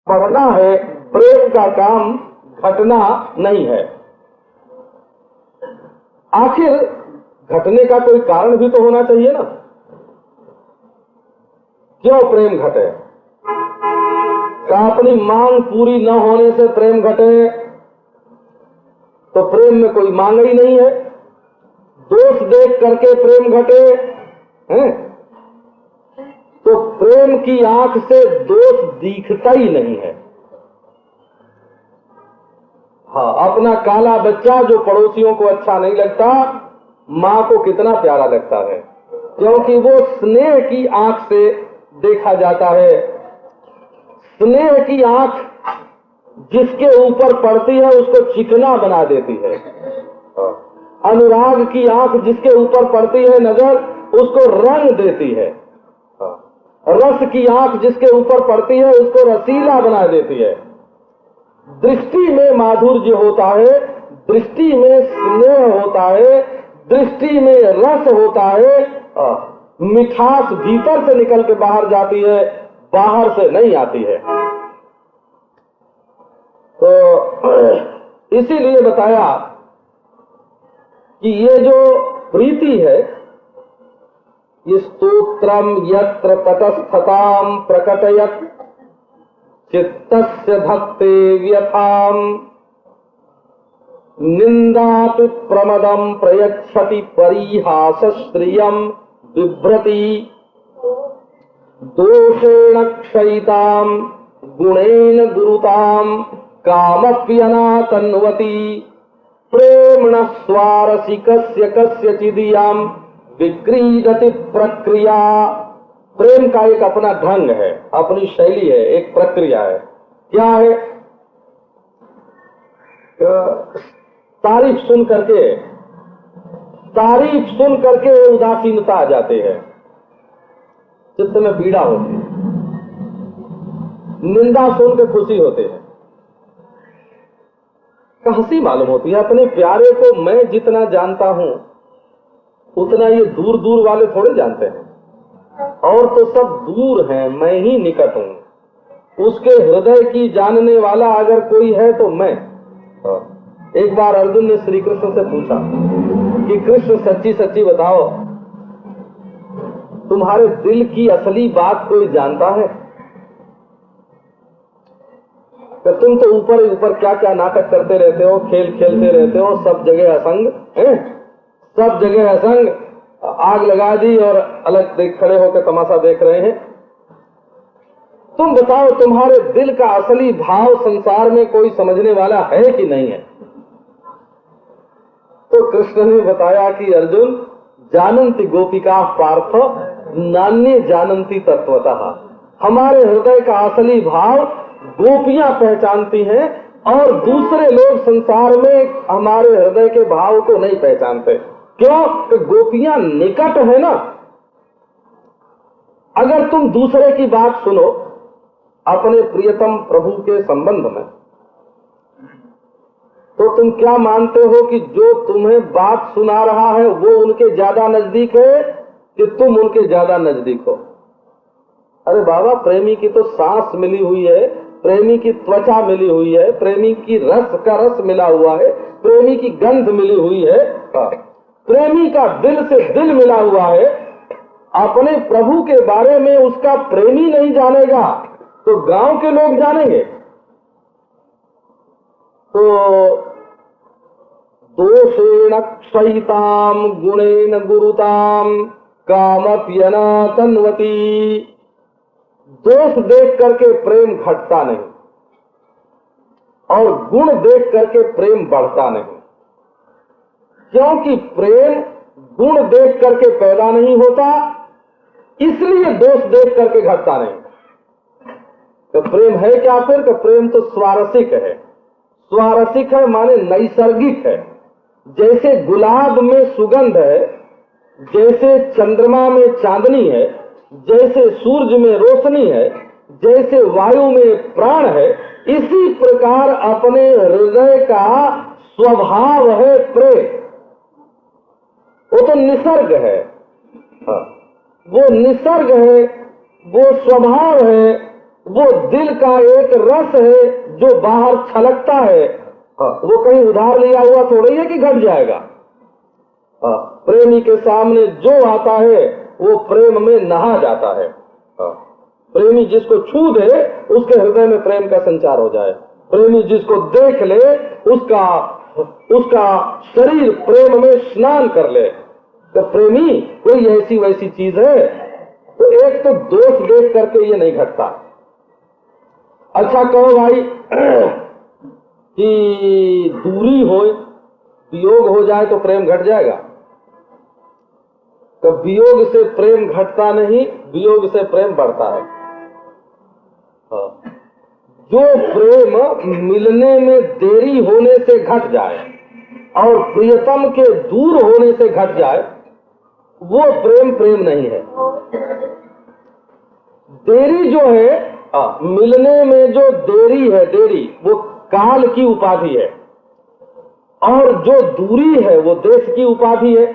बढ़ना है, प्रेम का काम घटना नहीं है। आखिर घटने का कोई कारण भी तो होना चाहिए ना। क्यों प्रेम घटे? क्या अपनी मांग पूरी न होने से प्रेम घटे? तो प्रेम में कोई मांग ही नहीं है। दोष देख करके प्रेम घटे हैं? तो प्रेम की आंख से दोष दिखता ही नहीं है। हाँ, अपना काला बच्चा जो पड़ोसियों को अच्छा नहीं लगता, माँ को कितना प्यारा लगता है, क्योंकि वो स्नेह की आंख से देखा जाता है। स्नेह की आंख जिसके ऊपर पड़ती है उसको चिकना बना देती है। अनुराग की आंख जिसके ऊपर पड़ती है नजर, उसको रंग देती है। रस की आंख जिसके ऊपर पड़ती है उसको रसीला बना देती है। दृष्टि में माधुर्य होता है, दृष्टि में स्नेह होता है, दृष्टि में रस होता है। मिठास भीतर से निकल के बाहर जाती है, बाहर से नहीं आती है। तो इसीलिए बताया कि ये जो प्रीति है, ये स्तोत्रम यत्र तटस्थताम प्रकटयत् चित्तस्य भक्ते व्यथाम निंदापि प्रमदम प्रयच्छति परिहास श्रियम बिभ्रति दोषेण क्षयिताम गुणेन गुरुताम कामप्यनातन्वति प्रेम्ण स्वारसिकस्य कस्यचिदियाम विक्रीडति प्रक्रिया। प्रेम का एक अपना ढंग है, अपनी शैली है, एक प्रक्रिया है। क्या है? तारीफ सुन करके उदासीनता आ जाते हैं, चित्त में पीड़ा होती है। निंदा सुन के खुशी होते हैं, हंसी मालूम होती है। अपने प्यारे को मैं जितना जानता हूं उतना ये दूर दूर वाले थोड़े जानते हैं। और तो सब दूर हैं, मैं ही निकट हूं। उसके हृदय की जानने वाला अगर कोई है तो मैं। एक बार अर्जुन ने श्री कृष्ण से पूछा कि कृष्ण सच्ची सच्ची बताओ, तुम्हारे दिल की असली बात कोई जानता है? तो तुम तो ऊपर ऊपर क्या क्या नाटक करते रहते हो, खेल खेलते रहते हो, सब जगह असंग है, सब जगह असंग। आग लगा दी और अलग देख खड़े होकर तमाशा देख रहे हैं। तुम बताओ, तुम्हारे दिल का असली भाव संसार में कोई समझने वाला है कि नहीं है? तो कृष्ण ने बताया कि अर्जुन, जानन्ति गोपिका पार्थ नान्ये जानन्ति तत्वतः। हमारे हृदय का असली भाव गोपियां पहचानती हैं और दूसरे लोग संसार में हमारे हृदय के भाव को नहीं पहचानते। क्यों? कि गोपियां निकट है ना। अगर तुम दूसरे की बात सुनो अपने प्रियतम प्रभु के संबंध में, तो तुम क्या मानते हो कि जो तुम्हें बात सुना रहा है वो उनके ज्यादा नजदीक है कि तुम उनके ज्यादा नजदीक हो? अरे बाबा, प्रेमी की तो सांस मिली हुई है, प्रेमी की त्वचा मिली हुई है, प्रेमी की रस का रस मिला हुआ है, प्रेमी की गंध मिली हुई है, प्रेमी का दिल से दिल मिला हुआ है। अपने प्रभु के बारे में उसका प्रेमी नहीं जानेगा तो गांव के लोग जानेंगे। तो दोषेण क्षयिताम गुणेन गुरुताम कामप्यनातन्वति। दोष देख करके प्रेम घटता नहीं और गुण देख करके प्रेम बढ़ता नहीं, क्योंकि प्रेम गुण देख करके पैदा नहीं होता, इसलिए दोष देख करके घटता नहीं। तो प्रेम है क्या फिर? कि प्रेम तो स्वारसिक है। स्वारसिक है माने नैसर्गिक है। जैसे गुलाब में सुगंध है, जैसे चंद्रमा में चांदनी है, जैसे सूरज में रोशनी है, जैसे वायु में प्राण है, इसी प्रकार अपने हृदय का स्वभाव है प्रेम। वो तो निसर्ग है, वो निसर्ग है, वो स्वभाव है, वो दिल का एक रस है जो बाहर छलकता है, वो कहीं उधार लिया हुआ थोड़ी है कि घट जाएगा। प्रेमी के सामने जो आता है वो प्रेम में नहा जाता है। प्रेमी जिसको छू दे उसके हृदय में प्रेम का संचार हो जाए। प्रेमी जिसको देख ले उसका शरीर प्रेम में स्नान कर ले। तो प्रेमी कोई ऐसी वैसी चीज है। तो एक तो दोष देख करके ये नहीं घटता। अच्छा कहो भाई कि दूरी हो, वियोग हो जाए तो प्रेम घट जाएगा? तो वियोग से प्रेम घटता नहीं, वियोग से प्रेम बढ़ता है। जो प्रेम मिलने में देरी होने से घट जाए और प्रियतम के दूर होने से घट जाए, वो प्रेम प्रेम नहीं है। देरी जो है, मिलने में जो देरी है, देरी वो काल की उपाधि है, और जो दूरी है वो देश की उपाधि है।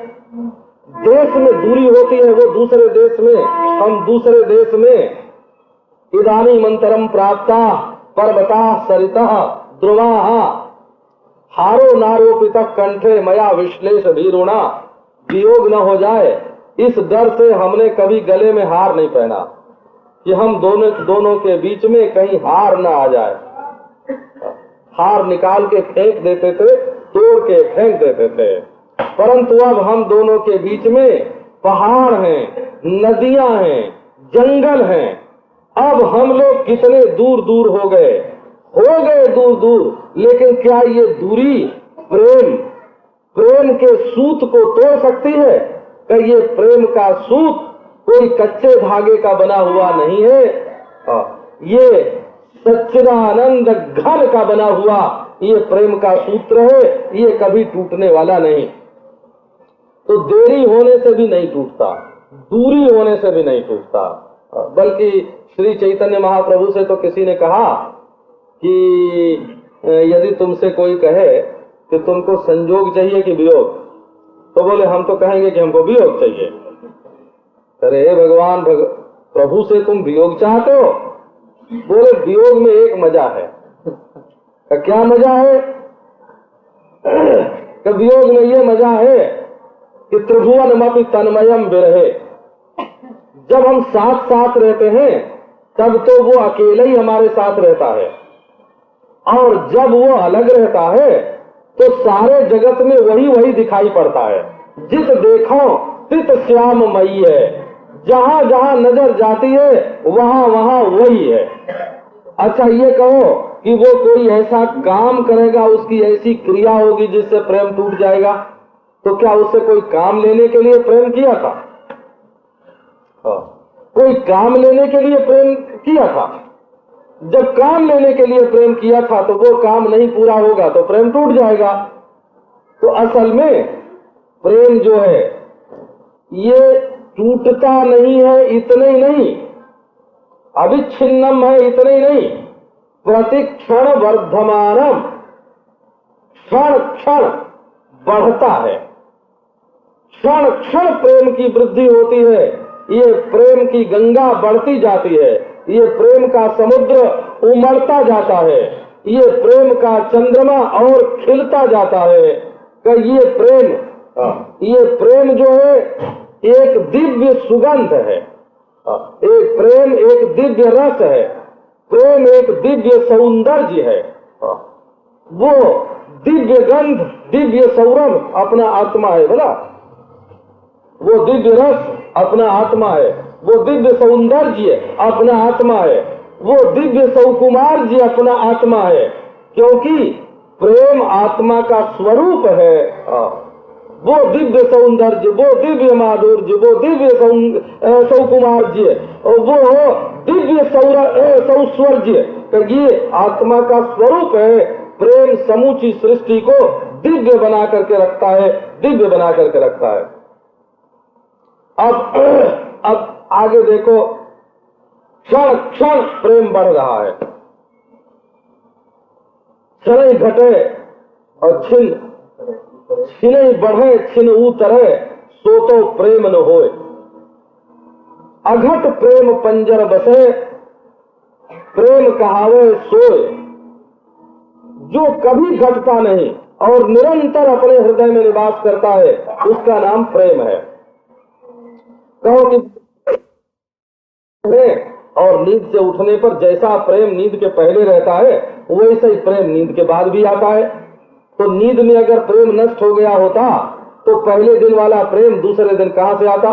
देश में दूरी होती है, वो दूसरे देश में, हम दूसरे देश में। इदानीम अंतरम प्राप्ता पर्वता सरिता ध्रुवा हारो नारोपित कंठे मया विश्लेष भीरुणा। वियोग न हो जाए इस डर से हमने कभी गले में हार नहीं पहना कि हम दोनों के बीच में कहीं हार न आ जाए। हार निकाल के फेंक देते थे, तोड़ के फेंक देते थे, परंतु अब हम दोनों के बीच में पहाड़ हैं, नदियां हैं, जंगल हैं। अब हम लोग कितने दूर दूर हो गए दूर दूर, लेकिन क्या ये दूरी प्रेम के सूत को तोड़ सकती है? क्या ये प्रेम का सूत कोई कच्चे धागे का बना हुआ नहीं है? ये सच्चिदानंद घन का बना हुआ ये प्रेम का सूत्र है, ये कभी टूटने वाला नहीं। तो देरी होने से भी नहीं टूटता, दूरी होने से भी नहीं टूटता। बल्कि श्री चैतन्य महाप्रभु से तो किसी ने कहा कि यदि तुमसे कोई कहे कि तुमको संजोग चाहिए कि वियोग, तो बोले हम तो कहेंगे कि हमको वियोग चाहिए। अरे भगवान प्रभु से तुम वियोग चाहते हो? बोले वियोग में एक मजा है। क्या मजा है? वियोग में ये मजा है कि त्रिभुवनमपि तन्मयम विरहे। जब हम साथ साथ रहते हैं तब तो वो अकेले ही हमारे साथ रहता है, और जब वो अलग रहता है तो सारे जगत में वही दिखाई पड़ता है। जित देखो तित श्याममयी है, जहां जहां नजर जाती है वहां वहां वही है। अच्छा ये कहो कि वो कोई ऐसा काम करेगा, उसकी ऐसी क्रिया होगी जिससे प्रेम टूट जाएगा, तो क्या उससे कोई काम लेने के लिए प्रेम किया था? कोई काम लेने के लिए प्रेम किया था? जब काम लेने के लिए प्रेम किया था तो वो काम नहीं पूरा होगा तो प्रेम टूट जाएगा। तो असल में प्रेम जो है ये टूटता नहीं है, इतने ही नहीं, अविच्छिन्नम है, इतने ही नहीं, प्रतिक्षण वर्धमानम, क्षण क्षण बढ़ता है। क्षण क्षण प्रेम की वृद्धि होती है। ये प्रेम की गंगा बढ़ती जाती है, ये प्रेम का समुद्र उमड़ता जाता है, ये प्रेम का चंद्रमा और खिलता जाता है। ये प्रेम जो है एक दिव्य सुगंध है, एक प्रेम एक दिव्य रस है, प्रेम एक दिव्य सौंदर्य है। वो दिव्य गंध दिव्य सौरभ अपना आत्मा है, बोला वो दिव्य रस अपना आत्मा है, वो दिव्य सौंदर्य अपना आत्मा है, वो दिव्य सौकुमार जी अपना आत्मा है। क्योंकि प्रेम आत्मा का स्वरूप है। वो दिव्य सौंदर्य, वो दिव्य माधुर्य, वो दिव्य सौकुमार जी, और वो दिव्य सौस्वर्य, तो ये आत्मा का स्वरूप है। प्रेम समूची सृष्टि को दिव्य बना करके रखता है, दिव्य बना करके रखता है। अब आगे देखो, क्षण क्षण प्रेम बढ़ रहा है। क्षण घटे और छिन बढ़े, छिन उतरे, सो तो प्रेम न होए। अघट प्रेम पंजर बसे, प्रेम कहावे सोए, जो कभी घटता नहीं और निरंतर अपने हृदय में निवास करता है, उसका नाम प्रेम है। कहो कि और नींद से उठने पर जैसा प्रेम नींद के पहले रहता है, वैसे ही प्रेम नींद के बाद भी आता है। तो नींद में अगर प्रेम नष्ट हो गया होता तो पहले दिन वाला प्रेम दूसरे दिन कहां से आता,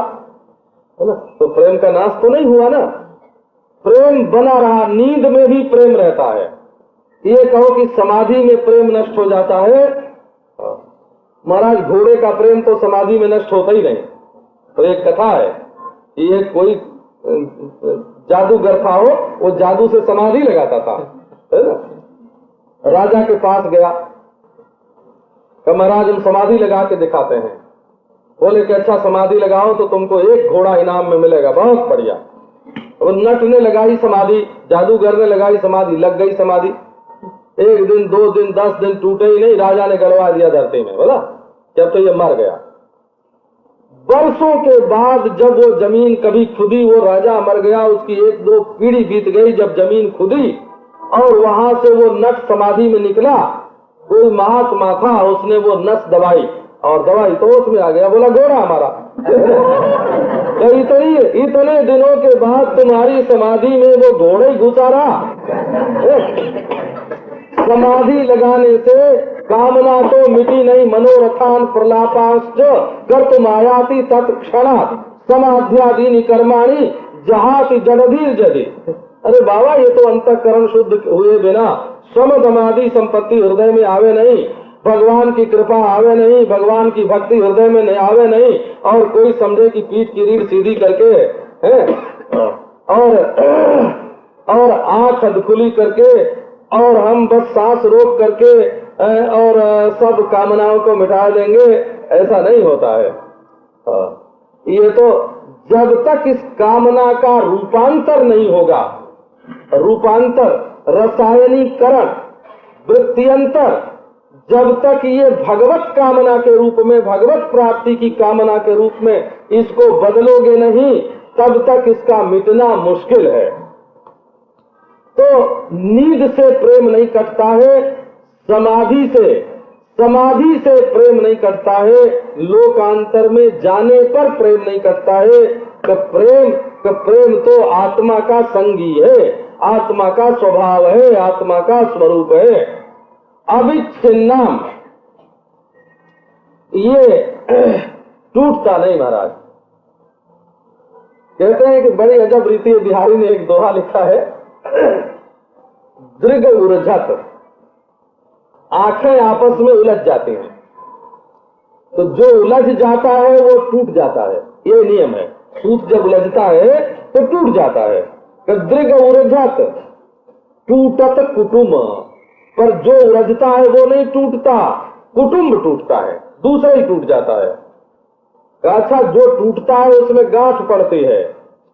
है ना? तो प्रेम का नाश तो नहीं हुआ ना, प्रेम बना रहा, नींद में भी प्रेम रहता है। ये कहो कि समाधि में प्रेम नष्ट हो जाता है, महाराज घोड़े का प्रेम तो समाधि में नष्ट होता ही नहीं। तो एक कथा है, ये कोई जादूगर था, वो जादू से समाधि लगाता था, है ना? राजा के पास गया, तो महाराज हम समाधि लगा के दिखाते हैं। बोले कि अच्छा समाधि लगाओ तो तुमको एक घोड़ा इनाम में मिलेगा, बहुत बढ़िया। वो नट ने लगाई समाधि, जादूगर ने लगाई समाधि, लग गई समाधि। एक दिन, 2 दिन, 10 दिन टूटे ही नहीं, राजा ने गड़वा दिया धरती में, बोला जब तो ये मर गया। वर्षों के बाद जब वो जमीन कभी खुदी, वो राजा मर गया, उसकी 1-2 पीढ़ी बीत गई, जब जमीन खुदी और वहां से वो नट समाधि में निकला, कोई महात्मा था, उसने वो नस दबाई और दवाई तो उसमें आ गया, बोला घोड़ा हमारा। तो इतने दिनों के बाद तुम्हारी समाधि में वो घोड़े ही घुसा रहा। समाधि लगाने से कामना तो मिटी नहीं, मनोरथान प्रलापाश्च कर्तुमायाति तत्क्षणात् समाध्यादीनि कर्माणि जहाति जडधीर जदि। अरे बाबा, ये तो अंतःकरण शुद्ध हुए बिना सम समाधि संपत्ति हृदय में आवे नहीं, भगवान की कृपा आवे नहीं, भगवान की भक्ति हृदय में नहीं आवे नहीं, और कोई समझे कि पीठ की रीढ़ सीधी करके है और आंख अधखुली करके और हम बस सांस रोक करके और सब कामनाओं को मिटा देंगे, ऐसा नहीं होता है। ये तो जब तक इस कामना का रूपांतर नहीं होगा, रूपांतर, रसायनीकरण, वृत्तियंतर, जब तक ये भगवत कामना के रूप में, भगवत प्राप्ति की कामना के रूप में इसको बदलोगे नहीं, तब तक इसका मिटना मुश्किल है। तो नींद से प्रेम नहीं कटता है, समाधि से प्रेम नहीं कटता है, लोकांतर में जाने पर प्रेम नहीं कटता है। प्रेम तो आत्मा का संगी है, आत्मा का स्वभाव है, आत्मा का स्वरूप है, अविच्छिन्नम। ये टूटता नहीं महाराज। कहते हैं कि बड़ी अजब रीति बिहारी ने एक दोहा लिखा है, दृग उर्झत, आंखें आपस में उलझ जाती हैं, तो जो उलझ जाता है वो टूट जाता है, ये नियम है। सूत जब उलझता है तो टूट जाता है। दृग उर्झत टूटत कुटुंब, पर जो उलझता है वो नहीं टूटता, कुटुंब टूटता है, दूसरा ही टूट जाता है। अच्छा, जो टूटता है उसमें गांठ पड़ती है,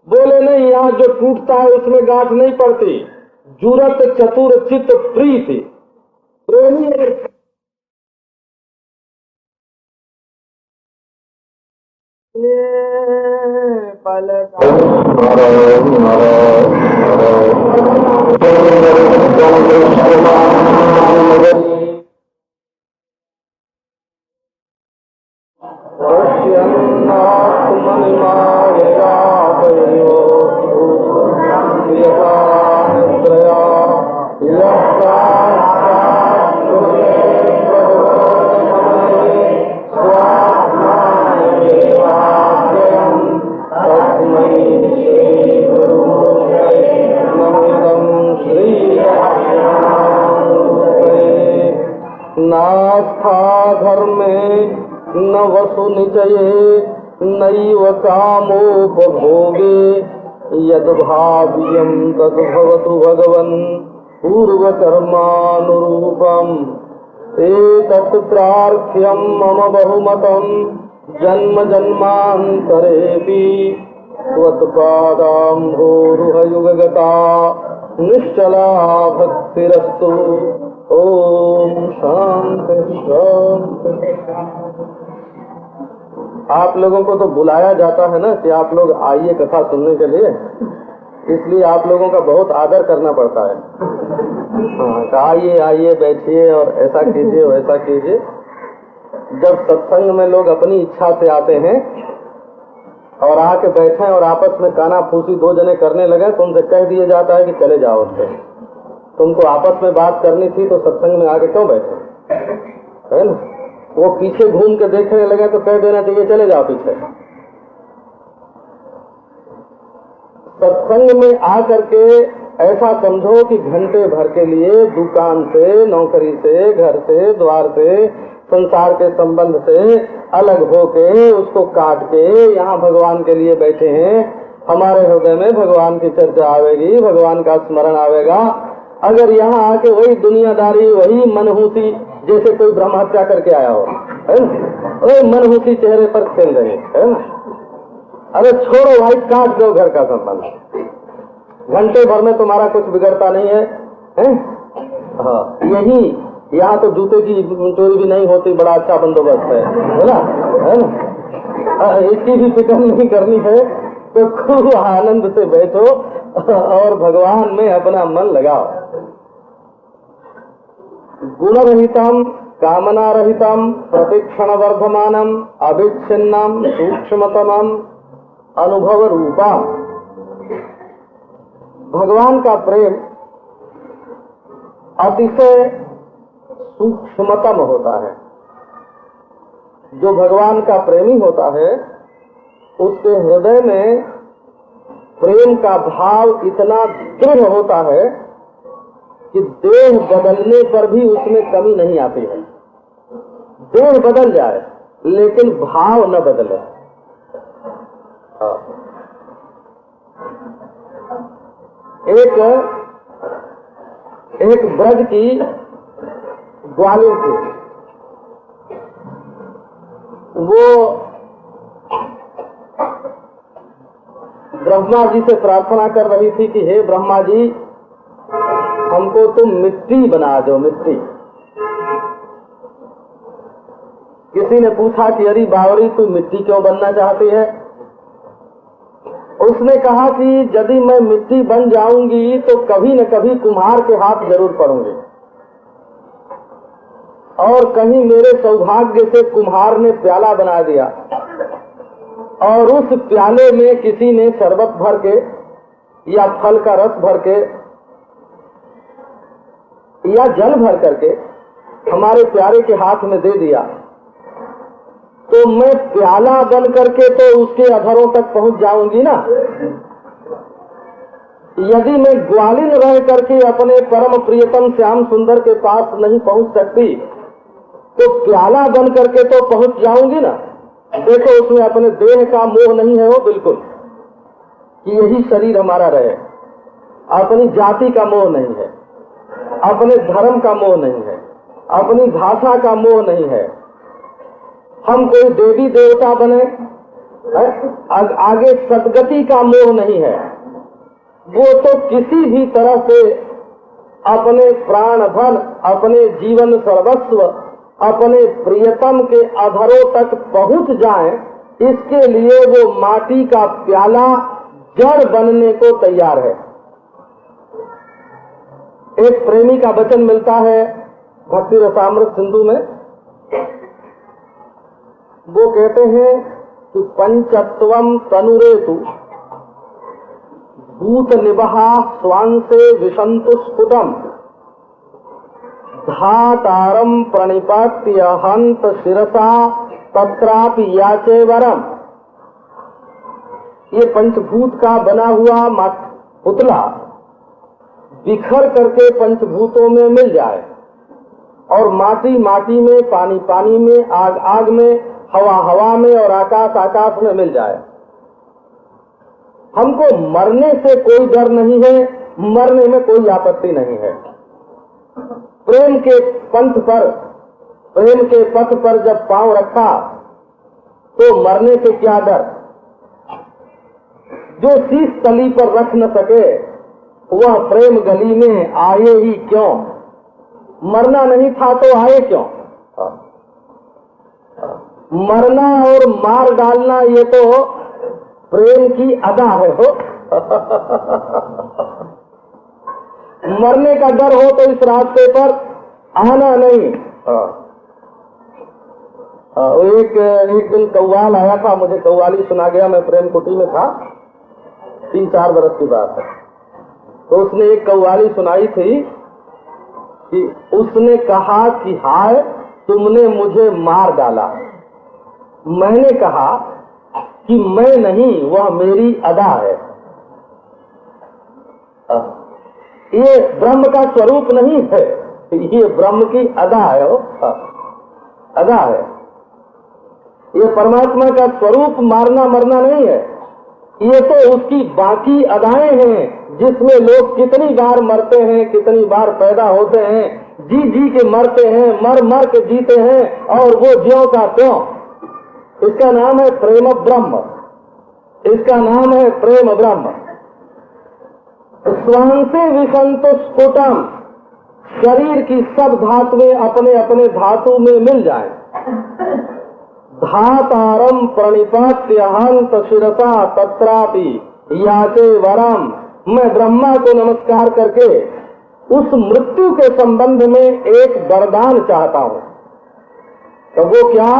बोले नहीं, यहाँ जो टूटता है उसमें गांठ नहीं पड़ती। जुरत चतुर चित्त प्रीति प्रेमी न वसु निचये नैव कामोपभोगे यद्भाव्यं तद्भवतु भगवन् पूर्वकर्मानुरूपम् एतत् प्रार्थ्यं मम बहुमतं जन्म जन्मान्तरेऽपि त्वत्पादाम्भोरुहयुगगता निश्चला भक्तिरस्तु। ओम शांति शांति। आप लोगों को तो बुलाया जाता है ना कि आप लोग आइए कथा सुनने के लिए, इसलिए आप लोगों का बहुत आदर करना पड़ता है। हाँ, आइए आइए बैठिए और ऐसा कीजिए वैसा कीजिए। जब सत्संग में लोग अपनी इच्छा से आते हैं और आके बैठे और आपस में काना फूसी दो जने करने लगे तो उनसे कह दिया जाता है कि चले जाओ उससे, तुमको आपस में बात करनी थी तो सत्संग में आके क्यों बैठे, है ना। वो पीछे घूम के देखने लगे तो कह देना चाहिए चले जाओ पीछे। सत्संग में आकर के ऐसा समझो कि घंटे भर के लिए दुकान से, नौकरी से, घर से, द्वार से, संसार के संबंध से अलग होके उसको काट के यहाँ भगवान के लिए बैठे हैं। हमारे हृदय में भगवान की चर्चा आवेगी, भगवान का स्मरण आवेगा। अगर यहाँ आके वही दुनियादारी, वही मनहूसी, जैसे कोई ब्रह्म हत्या करके आया हो, है ना, वही मनहूसी चेहरे पर खेल रहे है ना। अरे छोड़ो भाई, काट दो घर का संबंध, घंटे भर में तुम्हारा कुछ बिगड़ता नहीं है, हैं? हाँ, यही यहाँ तो जूते की चोरी भी नहीं होती, बड़ा अच्छा बंदोबस्त है ना, है ना। इसकी भी फिक्र नहीं करनी है, तो खूब आनंद से बैठो और भगवान में अपना मन लगाओ। गुण रहितम, कामना रहितम, प्रतिक्षण वर्धमानम, अविच्छिन्नम, सूक्ष्मतमम, अनुभव रूपा। भगवान का प्रेम अतिशय सूक्ष्मतम होता है। जो भगवान का प्रेमी होता है उसके हृदय में प्रेम का भाव इतना दृढ़ होता है कि देह बदलने पर भी उसमें कमी नहीं आती है। देह बदल जाए लेकिन भाव न बदले। एक ब्रज की ग्वालिन थी, वो ब्रह्मा जी से प्रार्थना कर रही थी कि हे ब्रह्मा जी, हमको तुम मिट्टी बना दो, मिट्टी। किसी ने पूछा कि अरे बावरी, तू मिट्टी क्यों बनना चाहती है? उसने कहा कि यदि मैं मिट्टी बन जाऊंगी तो कभी न कभी कुम्हार के हाथ जरूर पड़ूंगी, और कहीं मेरे सौभाग्य से कुम्हार ने प्याला बना दिया और उस प्याले में किसी ने शरबत भर के या फल का रस भर के या जल भर करके हमारे प्यारे के हाथ में दे दिया, तो मैं प्याला बन करके तो उसके अधरों तक पहुंच जाऊंगी ना। यदि मैं ग्वालिन रह करके अपने परम प्रियतम श्याम सुंदर के पास नहीं पहुंच सकती तो प्याला बन करके तो पहुंच जाऊंगी ना। देखो, उसमें अपने देह का मोह नहीं है वो बिल्कुल, कि यही शरीर हमारा रहे। अपनी जाति का मोह नहीं है, अपने धर्म का मोह नहीं है, अपनी भाषा का मोह नहीं है। हम कोई देवी देवता बने, आगे सदगति का मोह नहीं है। वो तो किसी भी तरह से अपने प्राण धन, अपने जीवन सर्वस्व, अपने प्रियतम के अधरों तक पहुंच जाएं, इसके लिए वो माटी का प्याला जड़ बनने को तैयार है। एक प्रेमी का वचन मिलता है भक्ति रसामृत सिंधु में। वो कहते हैं कि पंचत्वम तनुरेतु भूत निबहा स्वांसे विशंतु स्फुटम धातारम प्रणिपात्य हंत शिरसा तत्रापि याचे वरम। ये पंचभूत का बना हुआ पुतला बिखर करके पंचभूतों में मिल जाए, और माटी माटी में, पानी पानी में, आग आग में, हवा हवा में और आकाश आकाश में मिल जाए। हमको मरने से कोई डर नहीं है, मरने में कोई आपत्ति नहीं है। प्रेम के पंथ पर, प्रेम के पथ पर जब पांव रखा तो मरने से क्या डर। जो शीश तली पर रख न सके वह प्रेम गली में आए ही क्यों। मरना नहीं था तो आए क्यों। मरना और मार डालना ये तो प्रेम की अदा है हो, मरने का डर हो तो इस रास्ते पर आना नहीं। एक दिन कव्वाल आया था, मुझे कव्वाली सुना गया, मैं प्रेम कुटी में था, 3-4 बरस की बात है। तो उसने एक कव्वाली सुनाई थी कि उसने कहा कि हाय तुमने मुझे मार डाला। मैंने कहा कि मैं नहीं, वह मेरी अदा है। ये ब्रह्म का स्वरूप नहीं है, ये ब्रह्म की अदा है, अदा है। ये परमात्मा का स्वरूप मारना मरना नहीं है, ये तो उसकी बाकी अदाएं हैं जिसमें लोग कितनी बार मरते हैं, कितनी बार पैदा होते हैं, जी जी के मरते हैं, मर मर के जीते हैं, और वो ज्यों का त्यों। इसका नाम है प्रेम ब्रह्म, इसका नाम है प्रेम ब्रह्म। स्वांसे विसंतो स्फुटम, शरीर की सब धातुएं अपने अपने धातु में मिल जाएं। धातारम प्रणिपात्य हंत शिरसा तत्रापि याचे वरम, मैं ब्रह्मा को नमस्कार करके उस मृत्यु के संबंध में एक वरदान चाहता हूं। तो वो क्या?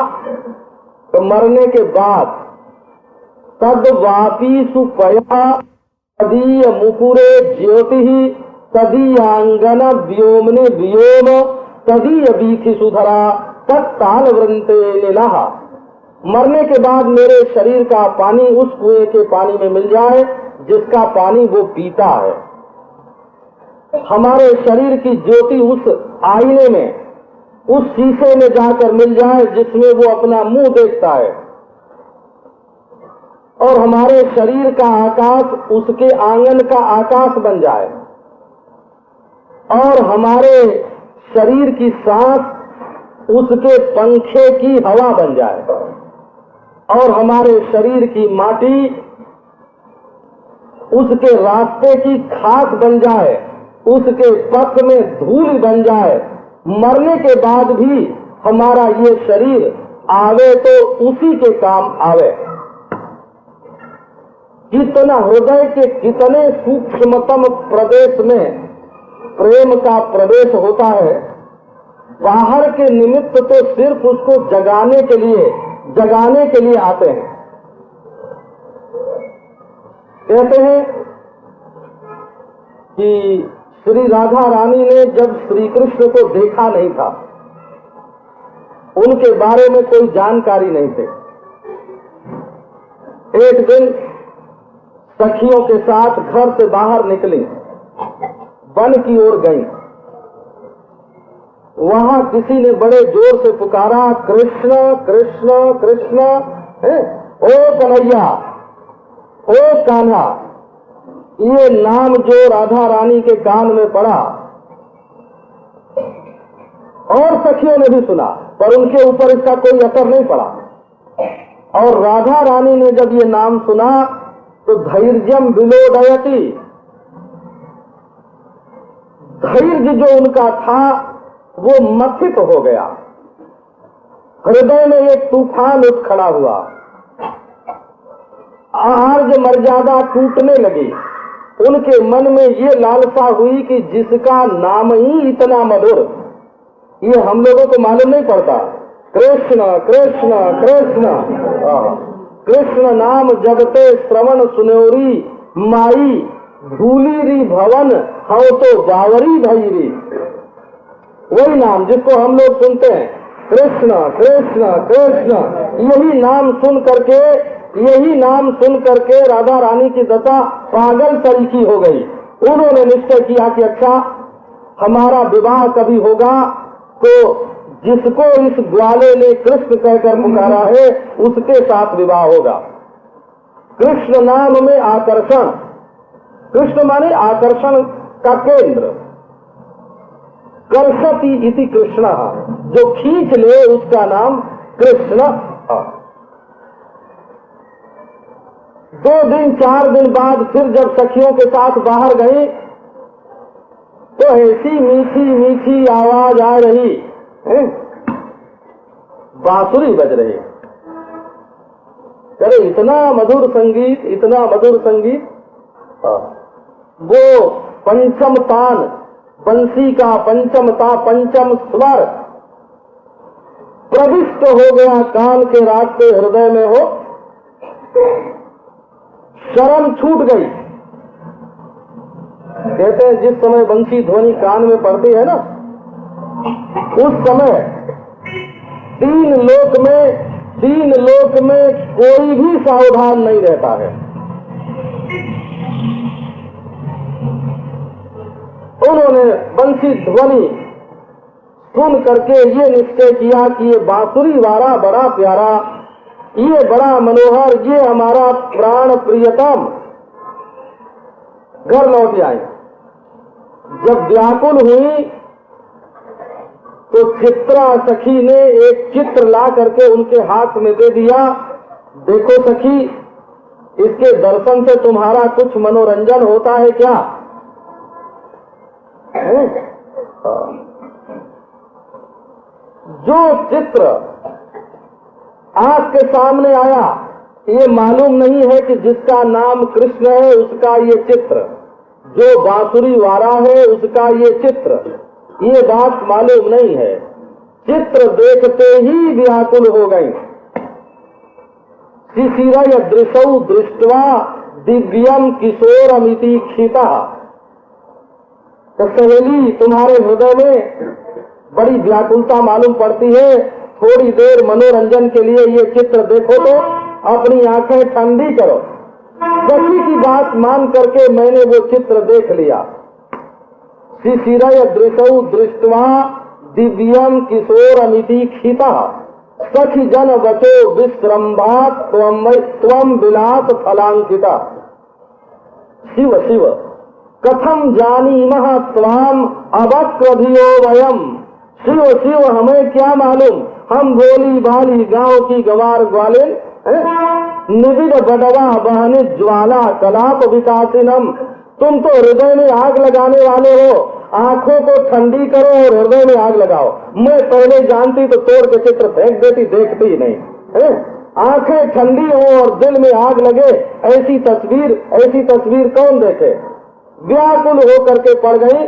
तो मरने के बाद तद वापी सुपया तदीय मुकुरे ज्योति तदीयांगन व्योमने व्योम तदीय बीथि सुधरा तत्ताल वृंते नीलाहा। मरने के बाद मेरे शरीर का पानी उस कुएं के पानी में मिल जाए जिसका पानी वो पीता है। हमारे शरीर की ज्योति उस आईने में, उस शीशे में जाकर मिल जाए जिसमें वो अपना मुंह देखता है, और हमारे शरीर का आकाश उसके आंगन का आकाश बन जाए, और हमारे शरीर की सांस उसके पंखे की हवा बन जाए, और हमारे शरीर की माटी उसके रास्ते की खाक बन जाए, उसके पथ में धूल बन जाए। मरने के बाद भी हमारा ये शरीर आवे तो उसी के काम आवे। कितना हृदय के कितने सूक्ष्मतम प्रदेश में प्रेम का प्रवेश होता है। बाहर के निमित्त तो सिर्फ उसको जगाने के लिए आते हैं। कहते हैं कि श्री राधा रानी ने जब श्री कृष्ण को देखा नहीं था, उनके बारे में कोई जानकारी नहीं थी, एक दिन सखियों के साथ घर से बाहर निकली, वन की ओर गई। वहां किसी ने बड़े जोर से पुकारा, कृष्ण कृष्ण कृष्ण, ओ कन्हैया, ओ कान्हा। ये नाम जो राधा रानी के कान में पड़ा, और सखियों ने भी सुना, पर उनके ऊपर इसका कोई असर नहीं पड़ा। और राधा रानी ने जब ये नाम सुना तो धैर्यम विलोडयति, धैर्य जो उनका था वो मथित हो गया। हृदय में एक तूफान उठ खड़ा हुआ, आर्ज मर्यादा टूटने लगी। उनके मन में ये लालसा हुई कि जिसका नाम ही इतना मधुर, ये हम लोगों को मालूम नहीं पड़ता। कृष्ण कृष्ण कृष्ण, कृष्ण नाम जगते श्रवण सुनोरी, माई धूली री भवन हव तो बावरी भैरी। वही नाम जिसको हम लोग सुनते हैं, कृष्ण कृष्ण कृष्ण। यही नाम सुन करके राधा रानी की दशा पागल तरीकी हो गई। उन्होंने निश्चय किया कि अच्छा, हमारा विवाह कभी होगा तो जिसको इस ग्वाले ने कृष्ण कहकर पुकारा है उसके साथ विवाह होगा। कृष्ण नाम में आकर्षण, कृष्ण माने आकर्षण का केंद्र। कर्षति इति कृष्ण, जो खींच ले उसका नाम कृष्ण। 2 दिन 4 दिन बाद फिर जब सखियों के साथ बाहर गई तो ऐसी मीठी मीठी आवाज आ रही, बांसुरी बज रही। अरे इतना मधुर संगीत, इतना मधुर संगीत। वो पंचम तान, बंसी का पंचम स्वर प्रविष्ट हो गया कान के रास्ते हृदय में हो, शर्म छूट गई। कहते हैं जिस समय बंसी ध्वनि कान में पड़ती है ना, उस समय तीन लोक में कोई भी सावधान नहीं रहता है। उन्होंने बंसी ध्वनि सुन करके ये निश्चय किया कि ये बांसुरी वाला बड़ा प्यारा, ये बड़ा मनोहर, ये हमारा प्राण प्रियतम। घर लौट आई। जब व्याकुल हुई तो चित्रा सखी ने एक चित्र ला करके उनके हाथ में दे दिया। देखो सखी, इसके दर्शन से तुम्हारा कुछ मनोरंजन होता है क्या? जो चित्र आंख के सामने आया, ये मालूम नहीं है कि जिसका नाम कृष्ण है उसका ये चित्र, जो बांसुरी वाला है उसका ये चित्र, ये बात मालूम नहीं है। चित्र देखते ही व्याकुल हो गई। शिशिरय दृशौ दृष्ट्वा दिव्यम किशोरमिति क्षिता। तो सहेली, तुम्हारे हृदय में बड़ी व्याकुलता मालूम पड़ती है, थोड़ी देर मनोरंजन के लिए ये चित्र देखो तो अपनी आंखें ठंडी करो। सखी की बात मान करके मैंने वो चित्र देख लिया। शिशिरय दृशौ दृष्ट्वा दिव्यम किशोरमिति क्षिता। सखी जन वचो विश्रम्भात त्वम विलास फलांकिता। शिव शिव कथम जानीमः त्वाम अवक्वधियो वयम। शिव शिव, हमें क्या मालूम, हम भोली भाली गांव की गवार ग्वालिन, निविद बडवा बहनी ज्वाला कलाप विकासिनम। तुम तो हृदय में आग लगाने वाले हो, आंखों को ठंडी करो और हृदय में आग लगाओ। मैं पहले जानती तो तोड़ के चित्र फेंक देती, देखती ही नहीं। आंखें ठंडी हो और दिल में आग लगे, ऐसी तस्वीर कौन देखे? व्याकुल हो करके पड़ गई।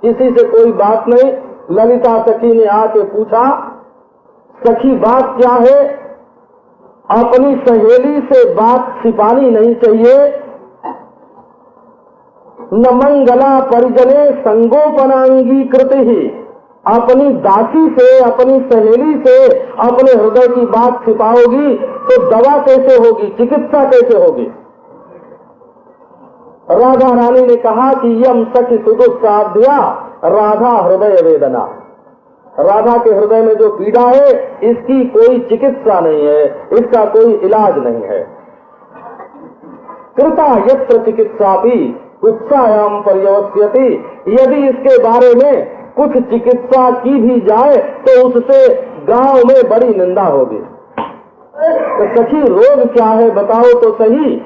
किसी से कोई बात नहीं। ललिता सखी ने आके पूछा, सखी बात क्या है? अपनी सहेली से बात छिपानी नहीं चाहिए। न मंगला परिजने संगोपनांगी कृति ही। अपनी दासी से, अपनी सहेली से अपने हृदय की बात छिपाओगी तो दवा कैसे होगी, चिकित्सा कैसे होगी? राधा रानी ने कहा कि यम सखी सुदुस्साध्या राधा हृदय वेदना। राधा के हृदय में जो पीड़ा है इसकी कोई चिकित्सा नहीं है, इसका कोई इलाज नहीं है। कृता यत्र चिकित्सा भी उत्साहम पर्यवस्यति। यदि इसके बारे में कुछ चिकित्सा की भी जाए तो उससे गांव में बड़ी निंदा होगी। तो सखी रोग क्या है बताओ तो सही।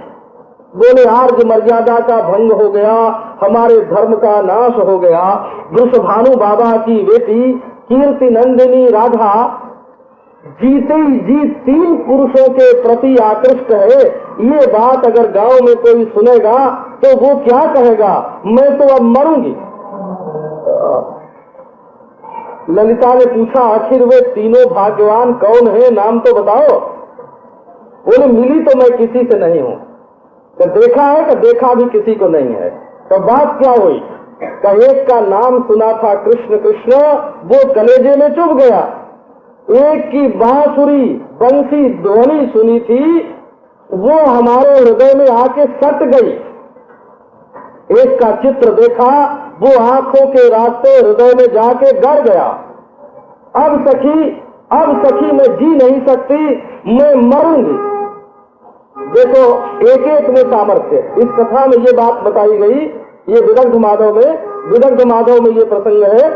बोले आर्य मर्यादा का भंग हो गया, हमारे धर्म का नाश हो गया। वृषभानु बाबा की बेटी कीर्ति नंदिनी राधा जीते ही जी 3 पुरुषों के प्रति आकृष्ट है। ये बात अगर गांव में कोई सुनेगा तो वो क्या कहेगा, मैं तो अब मरूंगी। ललिता ने पूछा, आखिर वे तीनों भाग्यवान कौन है, नाम तो बताओ। बोले मिली तो मैं किसी से नहीं हूं। तो देखा है कि देखा भी किसी को नहीं है। तो बात क्या हुई? एक का नाम सुना था कृष्ण कृष्ण, वो कलेजे में चुभ गया। एक की बांसुरी बंसी ध्वनि सुनी थी, वो हमारे हृदय में आके सट गई। एक का चित्र देखा, वो आंखों के रास्ते हृदय में जाके गड़ गया। अब सखी मैं जी नहीं सकती, मैं मरूंगी। देखो एक एक में सामर्थ्य। इस कथा में ये बात बताई गई, ये विदग्ध माधव में ये प्रसंग है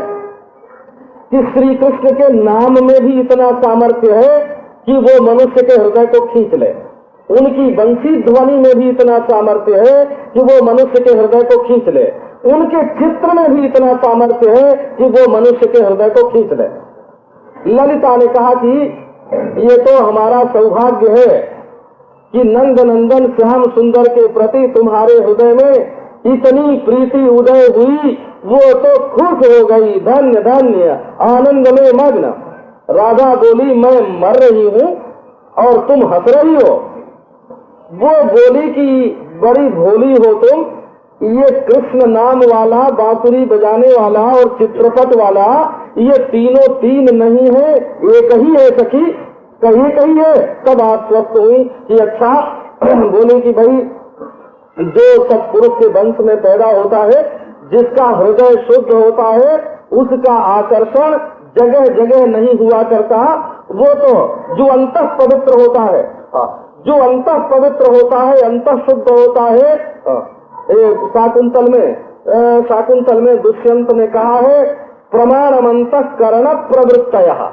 कि श्री कृष्ण के नाम में भी इतना सामर्थ्य है कि वो मनुष्य के हृदय को खींच ले। उनकी बंसी ध्वनि में भी इतना सामर्थ्य है कि वो मनुष्य के हृदय को खींच ले। उनके चित्र में भी इतना सामर्थ्य है कि वो मनुष्य के हृदय को खींच ले। ललिता ने कहा कि ये तो हमारा सौभाग्य है कि नंद नंदन श्याम सुंदर के प्रति तुम्हारे हृदय में इतनी प्रीति उदय हुई, वो तो खुश हो गई, धन्य धन्य, आनंद में मग्न। राधा बोली मैं मर रही हूँ और तुम हंस रही हो। वो बोली कि बड़ी भोली हो तुम, ये कृष्ण नाम वाला, बांसुरी बजाने वाला और चित्रपट वाला, ये तीनों तीन नहीं है, एक ही है सखी, कहीं है। तब आश्वस्त हुई कि अच्छा। बोले कि भाई जो सत्पुरुष के वंश में पैदा होता है, जिसका हृदय शुद्ध होता है, उसका आकर्षण जगह जगह नहीं हुआ करता। वो तो जो अंतः पवित्र होता है, जो अंतः पवित्र होता है, अंतः शुद्ध होता है। शाकुंतल में दुष्यंत ने कहा है प्रमाणमंतःकरण प्रवृत्तयः।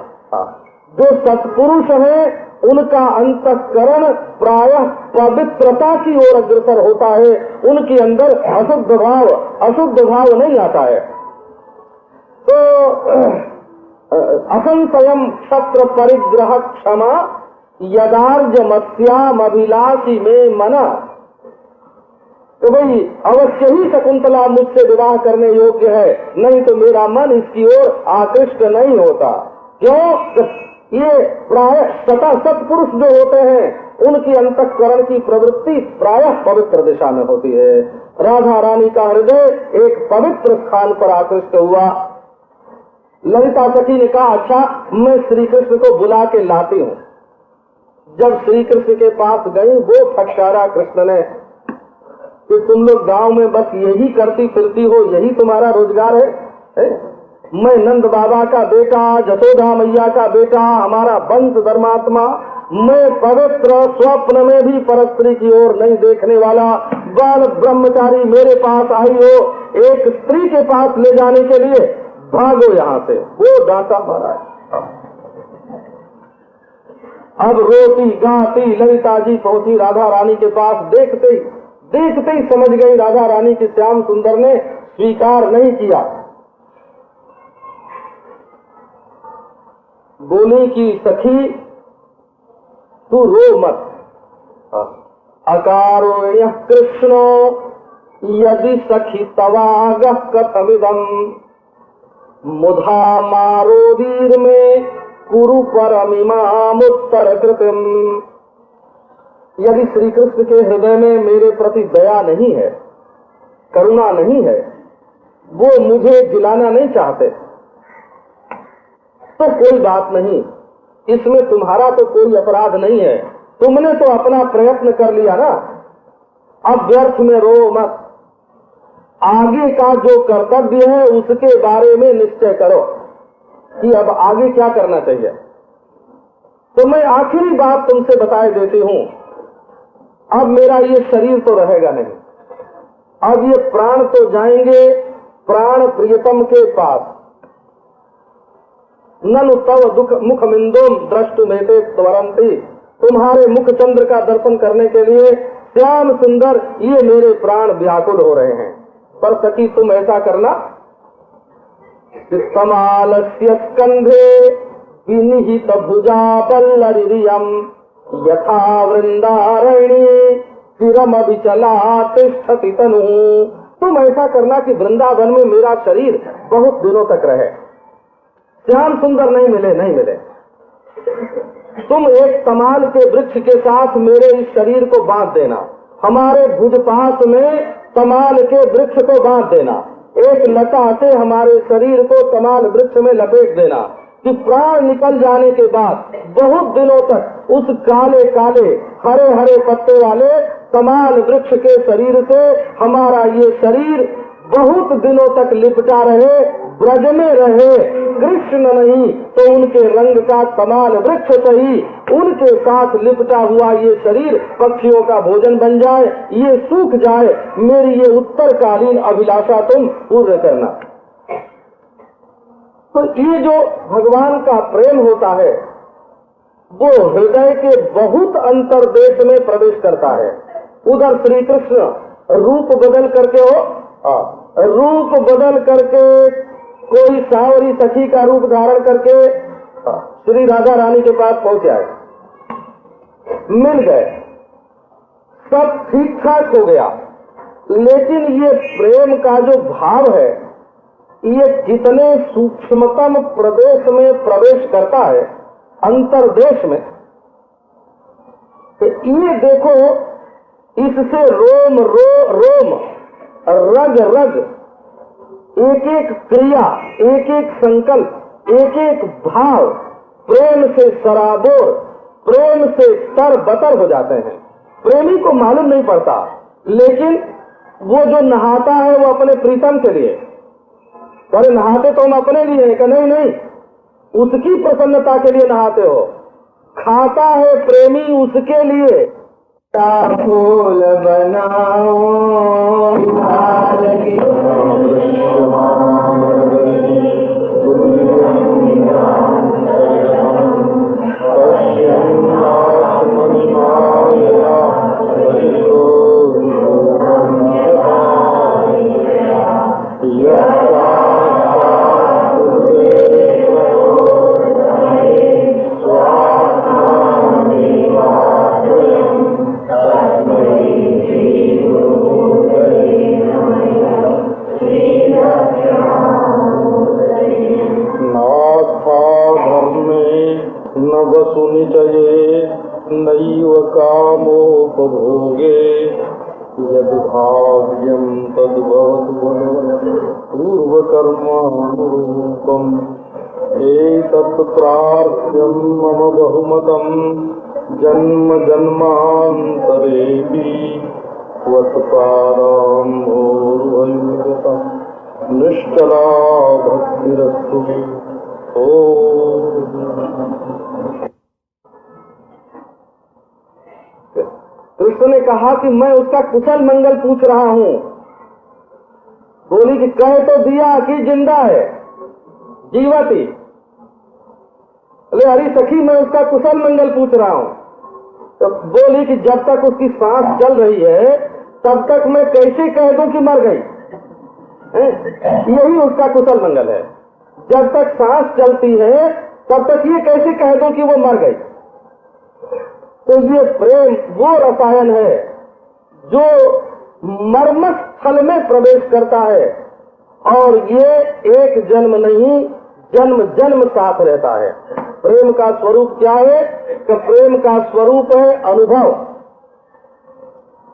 जो सत्पुरुष है उनका अंतःकरण प्रायः पवित्रता की ओर अग्रसर होता है, उनके अंदर अशुद्ध भाव नहीं आता है। तो असंशयम क्षत्र परिग्रह क्षमा यदार्जमस्याम अभिलाषी में मना। तो भाई अवश्य ही शकुंतला मुझसे विवाह करने योग्य है, नहीं तो मेरा मन इसकी ओर आकृष्ट नहीं होता। क्यों? ये प्राय सत्पुरुष जो होते हैं उनकी अंतःकरण की प्रवृत्ति प्रायः पवित्र दिशा में होती है। राधा रानी का हृदय एक पवित्र स्थान पर आकृष्ट हुआ। ललिता सखी ने कहा अच्छा मैं श्री कृष्ण को बुला के लाती हूँ। जब श्री कृष्ण के पास गई, वो फटकारा कृष्ण ने कि तुम लोग गांव में बस यही करती फिरती हो, यही तुम्हारा रोजगार है? मैं नंद बाबा का बेटा, जसोदा मैया का बेटा, हमारा वंश धर्मात्मा, मैं पवित्र, स्वप्न में भी परस्त्री की ओर नहीं देखने वाला बाल ब्रह्मचारी मेरे पास आई हो एक स्त्री के पास ले जाने के लिए, भागो यहाँ से। वो डांटा मारा। अब रोती गाती ललिता जी पहुंची राधा रानी के पास। देखते ही समझ गई राधा रानी की श्याम सुंदर ने स्वीकार नहीं किया। बोली कि सखी तू रो मत। अकारुण्य कृष्णो यदि सखी तवागः कथमिदम् मुधा मारोदीर में कुरु परमिमामुत्तर कृतिम। यदि श्री कृष्ण के हृदय में मेरे प्रति दया नहीं है, करुणा नहीं है, वो मुझे जिलाना नहीं चाहते, तो कोई बात नहीं, इसमें तुम्हारा तो कोई अपराध नहीं है। तुमने तो अपना प्रयत्न कर लिया ना, अब व्यर्थ में रो मत। आगे का जो कर्तव्य है उसके बारे में निश्चय करो कि अब आगे क्या करना चाहिए। तो मैं आखिरी बात तुमसे बताए देती हूँ। अब मेरा ये शरीर तो रहेगा नहीं, अब ये प्राण तो जाएंगे प्राण प्रियतम के पास। ननु तव दुख मुख मिंदोम द्रष्टुमेते त्वरंती। तुम्हारे मुख चंद्र का दर्शन करने के लिए श्याम सुंदर ये मेरे प्राण व्याकुल हो रहे हैं। पर सखी तुम ऐसा करना, तमालस्य स्कंधे विनिहित भुजा पल्लरियम यथा वृंदारण्ये चिरम विचला तिष्ठति तनु। तुम ऐसा करना कि वृंदावन में मेरा शरीर बहुत दिनों तक रहे। श्याम सुंदर नहीं मिले। तुम एक तमाल के वृक्ष के साथ मेरे इस शरीर को बांध देना, हमारे भुजपास में तमाल के वृक्ष को बांध देना, एक लता से हमारे शरीर को तमाल वृक्ष में लपेट देना कि प्राण निकल जाने के बाद बहुत दिनों तक उस काले काले हरे हरे पत्ते वाले तमाल वृक्ष के शरीर से हमारा ये शरीर बहुत दिनों तक लिपटा रहे, ब्रज में रहे। कृष्ण नहीं तो उनके रंग का तमाल वृक्ष सही, उनके साथ लिपटा हुआ ये शरीर पक्षियों का भोजन बन जाए, ये सूख जाए। मेरी ये उत्तरकालीन अभिलाषा तुम पूर्ण करना। तो ये जो भगवान का प्रेम होता है वो हृदय के बहुत अंतर्देश में प्रवेश करता है। उधर श्री कृष्ण रूप बदल करके रूप बदल करके कोई सावरी सखी का रूप धारण करके श्री राधा रानी के पास पहुंच आए, मिल गए। सब ठीक ठाक हो गया, लेकिन ये प्रेम का जो भाव है ये कितने सूक्ष्मतम प्रदेश में प्रवेश करता है, अंतर्देश में। तो ये देखो, इससे रोम रोम, रग रग, एक एक क्रिया, एक एक संकल्प, एक एक भाव प्रेम से सराबोर, प्रेम से तरबतर हो जाते हैं। प्रेमी को मालूम नहीं पड़ता, लेकिन वो जो नहाता है वो अपने प्रीतम के लिए, अरे नहाते तो हम अपने लिए, कि नहीं नहीं, उसकी प्रसन्नता के लिए नहाते हो। खाता है प्रेमी उसके लिए। फूल बनाओ नैव कामोपभोगे यद् भाव्यं तद्भवतु पूर्वकर्मानुरूपम् एतत् प्रार्थ्यं मम बहुमतं जन्म जन्मान्तरेऽपि त्वत्पादाम्भोरुहयुगतं निश्चला भक्तिरस्तु मे। कृष्ण ने कहा कि मैं उसका कुशल मंगल पूछ रहा हूँ। बोली कि कह तो दिया कि जिंदा है, जीवती। अरे हरी सखी, मैं उसका कुशल मंगल पूछ रहा हूँ। तो बोली कि जब तक उसकी सांस चल रही है तब तक मैं कैसे कह दूं कि मर गई। यही उसका कुशल मंगल है। जब तक सांस चलती है तब तक ये कैसे कह दूं कि वो मर गई। तो ये प्रेम वो रसायन है जो मर्म स्थल में प्रवेश करता है, और ये एक जन्म नहीं, जन्म जन्म साथ रहता है। प्रेम का स्वरूप क्या है? कि प्रेम का स्वरूप है अनुभव,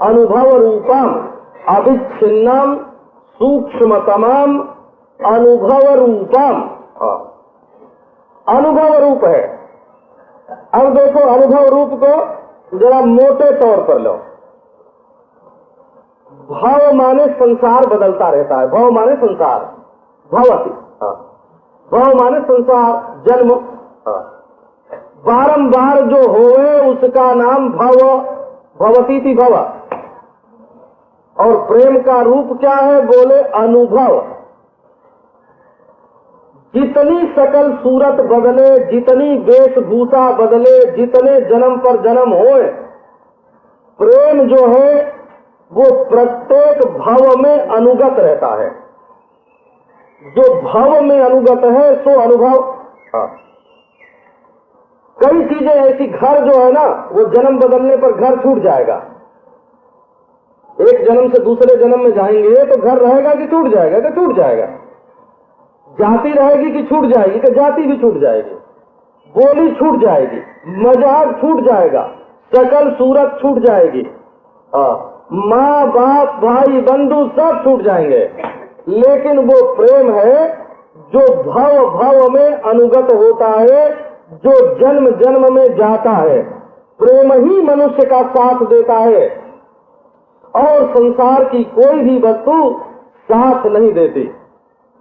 अनुभव रूपम अविच्छिन्नम सूक्ष्मतमम अनुभव रूपम। अनुभव रूप है। अब देखो, अनुभव रूप को जरा मोटे तौर पर लो। भाव माने संसार बदलता रहता है। भाव माने संसार, भवति। भाव माने संसार, जन्म। बारंबार जो होए उसका नाम भव, भवतीति भव। और प्रेम का रूप क्या है? बोले अनुभव। जितनी सकल सूरत बदले, जितनी वेशभूषा बदले, जितने जन्म पर जन्म होए, प्रेम जो है वो प्रत्येक भव में अनुगत रहता है। जो भव में अनुगत है सो अनुभव। कई चीजें ऐसी, घर जो है ना, वो जन्म बदलने पर घर छूट जाएगा। एक जन्म से दूसरे जन्म में जाएंगे तो घर रहेगा कि छूट जाएगा? कि छूट जाएगा। जाति रहेगी कि छूट जाएगी? कि जाति भी छूट जाएगी। बोली छूट जाएगी, मजाक छूट जाएगा, सकल सूरत छूट जाएगी, माँ बाप भाई बंधु सब छूट जाएंगे। लेकिन वो प्रेम है जो भव भव में अनुगत होता है, जो जन्म जन्म में जाता है। प्रेम ही मनुष्य का साथ देता है और संसार की कोई भी वस्तु साथ नहीं देती।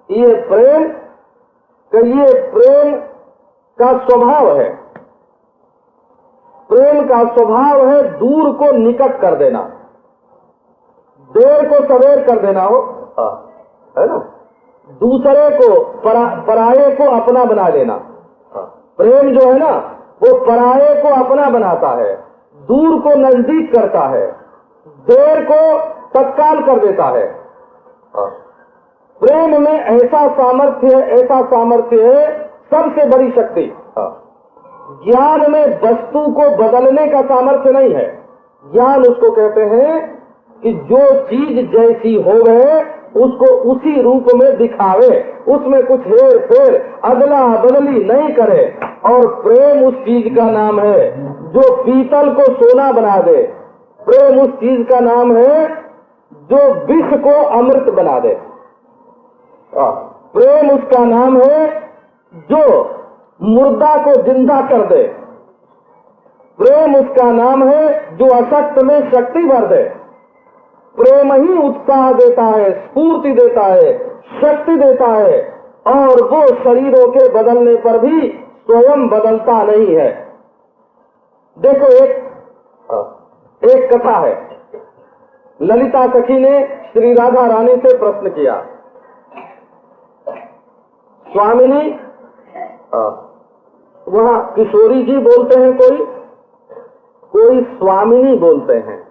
ये प्रेम का स्वभाव है। प्रेम का स्वभाव है दूर को निकट कर देना, देर को सवेर कर देना हो, है ना। दूसरे को पराये को अपना बना लेना। प्रेम जो है ना वो पराये को अपना बनाता है, दूर को नजदीक करता है, देर को तत्काल कर देता है। प्रेम में ऐसा सामर्थ्य है, सबसे बड़ी शक्ति। ज्ञान में वस्तु को बदलने का सामर्थ्य नहीं है, ज्ञान उसको कहते हैं कि जो चीज जैसी हो गए उसको उसी रूप में दिखावे, उसमें कुछ हेर फेर अदला बदली नहीं करे। और प्रेम उस चीज का नाम है जो पीतल को सोना बना दे। प्रेम उस चीज का नाम है जो विष को अमृत बना दे। प्रेम उसका नाम है जो मुर्दा को जिंदा कर दे। प्रेम उसका नाम है जो अशक्त में शक्ति भर दे। प्रेम ही उत्साह देता है, स्फूर्ति देता है, शक्ति देता है, और वो शरीरों के बदलने पर भी स्वयं बदलता नहीं है। देखो एक कथा है। ललिता सखी ने श्री राधा रानी से प्रश्न किया, स्वामिनी, वहाँ किशोरी जी बोलते हैं, कोई स्वामिनी बोलते हैं।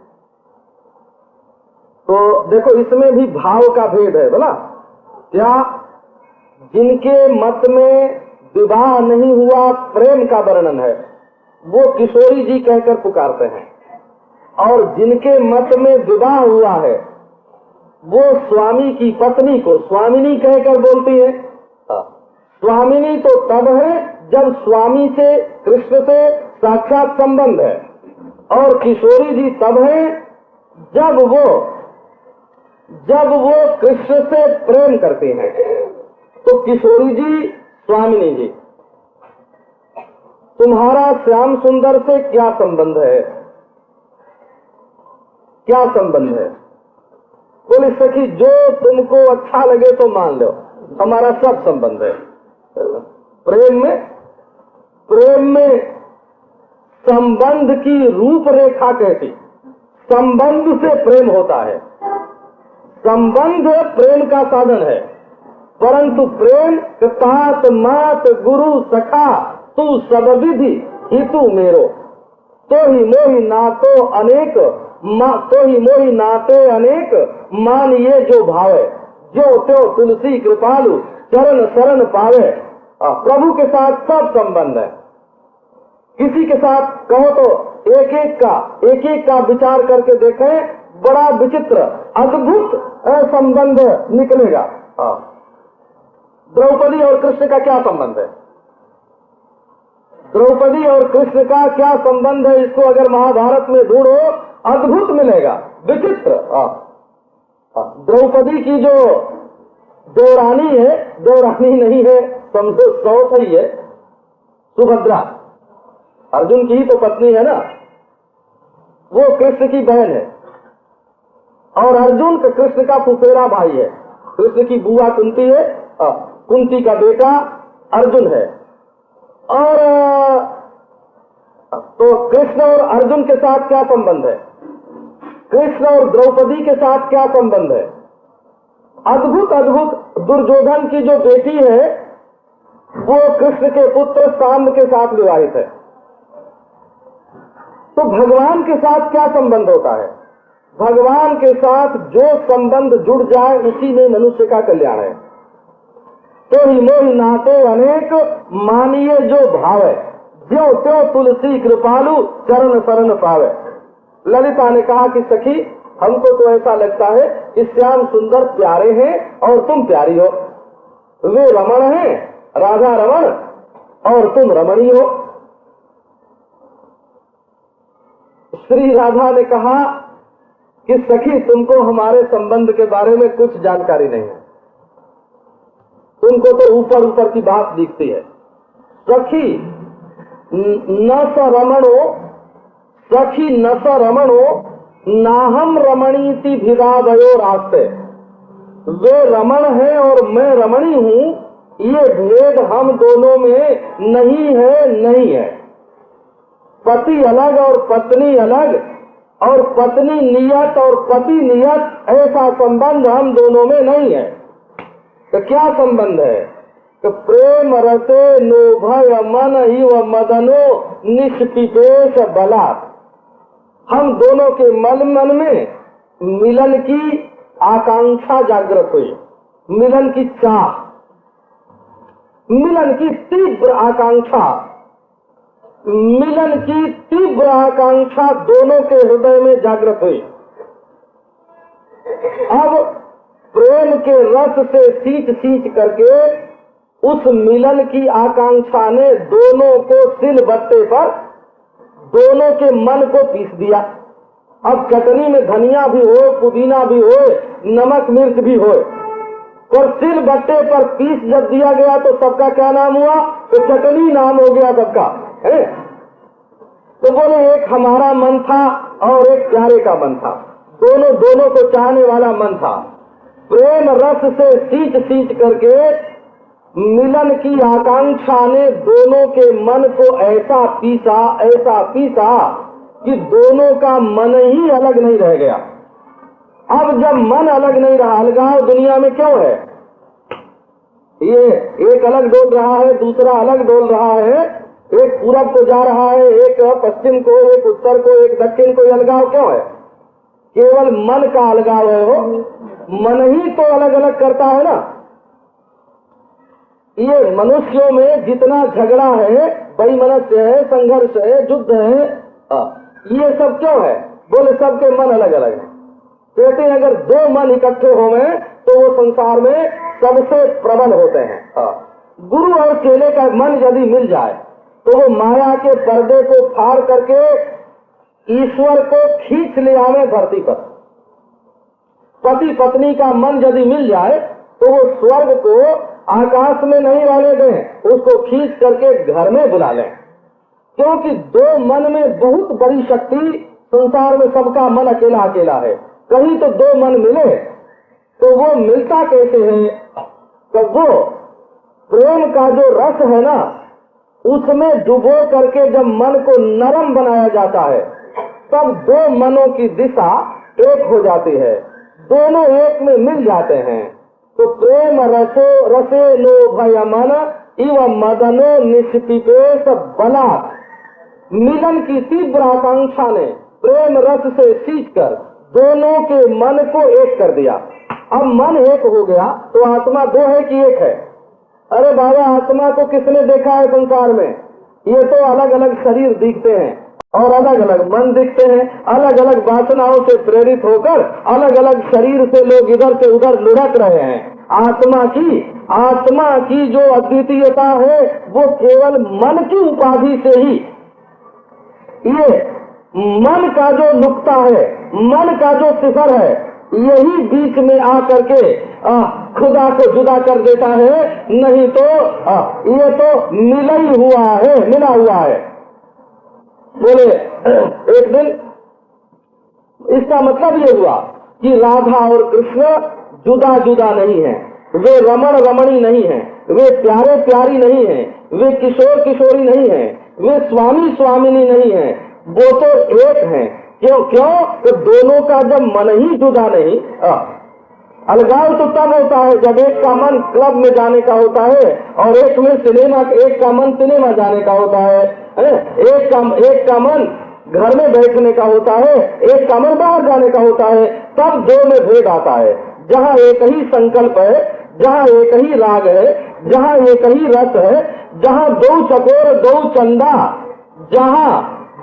तो देखो इसमें भी भाव का भेद है बोला। क्या जिनके मत में विवाह नहीं हुआ प्रेम का वर्णन है वो किशोरी जी कहकर पुकारते हैं, और जिनके मत में विवाह हुआ है वो स्वामी की पत्नी को स्वामिनी कहकर बोलती है। स्वामिनी तो तब है जब स्वामी से, कृष्ण से साक्षात संबंध है, और किशोरी जी तब है जब वो कृष्ण से प्रेम करते हैं। तो किशोरी जी, स्वामिनी जी, तुम्हारा श्याम सुंदर से क्या संबंध है? क्या संबंध है? बोले सखी, जो तुमको अच्छा लगे तो मान लो, हमारा सब संबंध है। प्रेम में संबंध की रूपरेखा कैसी? संबंध से प्रेम होता है। संबंध प्रेम का साधन है, परंतु प्रेम तात मात गुरु सखा तू सब विधि हितु मेरो, तो ही मोहि नातो अनेक, तो ही मोहि नाते अनेक, मान ये जो भावे, जो त्यो तुलसी कृपालु चरण शरण पावे। प्रभु के साथ सब संबंध है। किसी के साथ कहो तो एक एक का विचार करके देखें, बड़ा विचित्र अद्भुत संबंध निकलेगा। द्रौपदी और कृष्ण का क्या संबंध है? द्रौपदी और कृष्ण का क्या संबंध है? इसको अगर महाभारत में ढूंढो अद्भुत मिलेगा, विचित्र। द्रौपदी की जो देवरानी है, देवरानी नहीं है, समझो सौत ही है, सुभद्रा, अर्जुन की ही तो पत्नी है ना, वो कृष्ण की बहन है, और अर्जुन का कृष्ण का फुफेरा भाई है। कृष्ण की बुआ कुंती है, कुंती का बेटा अर्जुन है। और तो कृष्ण और अर्जुन के साथ क्या संबंध है? कृष्ण और द्रौपदी के साथ क्या संबंध है? अद्भुत अद्भुत। दुर्योधन की जो बेटी है वो कृष्ण के पुत्र सांब के साथ विवाहित है। तो भगवान के साथ क्या संबंध होता है? भगवान के साथ जो संबंध जुड़ जाए उसी में मनुष्य का कल्याण है। तो ही मोहि नाते अनेक, मानिए जो भावे, ज्यो त्यो तुलसी कृपालु चरण शरण पावे। ललिता ने कहा कि सखी, हमको तो ऐसा लगता है कि श्याम सुंदर प्यारे हैं और तुम प्यारी हो। वे रमण हैं, राधा रमण, और तुम रमणी हो। श्री राधा ने कहा कि सखी, तुमको हमारे संबंध के बारे में कुछ जानकारी नहीं है, तुमको तो ऊपर ऊपर की बात दिखती है। सखी न स रमणो, सखी न स रमणो नाहम रमणीति भिदावयो रास्ते। वे रमण है और मैं रमणी हूँ, ये भेद हम दोनों में नहीं है। पति अलग और पत्नी अलग, और पत्नी नियत और पति नियत, ऐसा संबंध हम दोनों में नहीं है। तो क्या संबंध है? तो प्रेम रसे नोभय मन इव मदनो निष्पिपेश बलात्। हम दोनों के मन में मिलन की आकांक्षा जागृत हुई, मिलन की चाह, मिलन की तीव्र आकांक्षा। मिलन की तीव्र आकांक्षा दोनों के हृदय में जागृत हुई। अब प्रेम के रस से सींच करके उस मिलन की आकांक्षा ने दोनों को सिलबट्टे पर दोनों के मन को पीस दिया। अब चटनी में धनिया भी हो, पुदीना भी हो, नमक मिर्च भी हो, पर सिलबट्टे पर पीस जब दिया गया तो सबका क्या नाम हुआ? तो चटनी नाम हो गया सबका है। तो बोले एक हमारा मन था और एक प्यारे का मन था, दोनों को चाहने वाला मन था। प्रेम रस से सींच करके मिलन की आकांक्षा ने दोनों के मन को ऐसा पीसा कि दोनों का मन ही अलग नहीं रह गया। अब जब मन अलग नहीं रहा, अलगाव दुनिया में क्यों है? ये एक अलग डोल रहा है, दूसरा अलग डोल रहा है, एक पूरब को जा रहा है, एक पश्चिम को, एक उत्तर को, एक दक्षिण को। अलगाव क्यों है? केवल मन का अलगाव है। हो मन ही तो अलग अलग करता है ना। ये मनुष्यों में जितना झगड़ा है, वैमनस्य है, संघर्ष है, युद्ध है, ये सब क्यों है? बोले सबके मन अलग अलग है। कहते हैं अगर दो मन इकट्ठे होंगे तो वो संसार में सबसे प्रबल होते हैं। गुरु और चेले का मन यदि मिल जाए तो वो माया के पर्दे को फाड़ करके ईश्वर को खींच ले आवे धरती पर। पति पत्नी का मन यदि मिल जाए तो वो स्वर्ग को आकाश में नहीं रहने दें, उसको खींच करके घर में बुला लें। क्योंकि दो मन में बहुत बड़ी शक्ति, संसार में सबका मन अकेला अकेला है। कहीं तो दो मन मिले तो वो मिलता कैसे है? तो वो प्रेम का जो रस है ना, उसमें डुबो करके जब मन को नरम बनाया जाता है तब दो मनों की दिशा एक हो जाती है, दोनों एक में मिल जाते हैं। तो प्रेम रसे लोभयमन इव मदनो निष्पिपेश बलात्। मिलन की तीव्र आकांक्षा ने प्रेम रस से सींचकर दोनों के मन को एक कर दिया। अब मन एक हो गया तो आत्मा दो है कि एक है? अरे बाबा, आत्मा को किसने देखा है संसार में? ये तो अलग अलग शरीर दिखते हैं और अलग अलग मन दिखते हैं। अलग अलग वासनाओं से प्रेरित होकर अलग अलग शरीर से लोग इधर से उधर लुढ़क रहे हैं। आत्मा की जो अद्वितीयता है वो केवल मन की उपाधि से ही, ये मन का जो नुक्ता है, मन का जो सिफर है, यही बीच में आकर के खुदा को जुदा कर देता है। नहीं तो ये तो मिला हुआ है। बोले एक दिन इसका मतलब ये हुआ कि राधा और कृष्ण जुदा जुदा नहीं है, वे रमण रमणी नहीं है, वे प्यारे प्यारी नहीं है, वे किशोर किशोरी नहीं है, वे स्वामी स्वामिनी नहीं है, वो तो एक है। क्यों? तो दोनों का जब मन ही जुदा नहीं, अलगाव तो तब होता है जब एक का मन क्लब में जाने का होता है और एक का मन सिनेमा जाने का होता है, एक का मन घर में बैठने का होता है, एक का मन बाहर जाने का होता है। तब दो में भेद आता है। जहाँ एक ही संकल्प है, जहाँ एक ही राग है, जहाँ एक ही रस है, जहाँ दो चकोर दो चंदा, जहाँ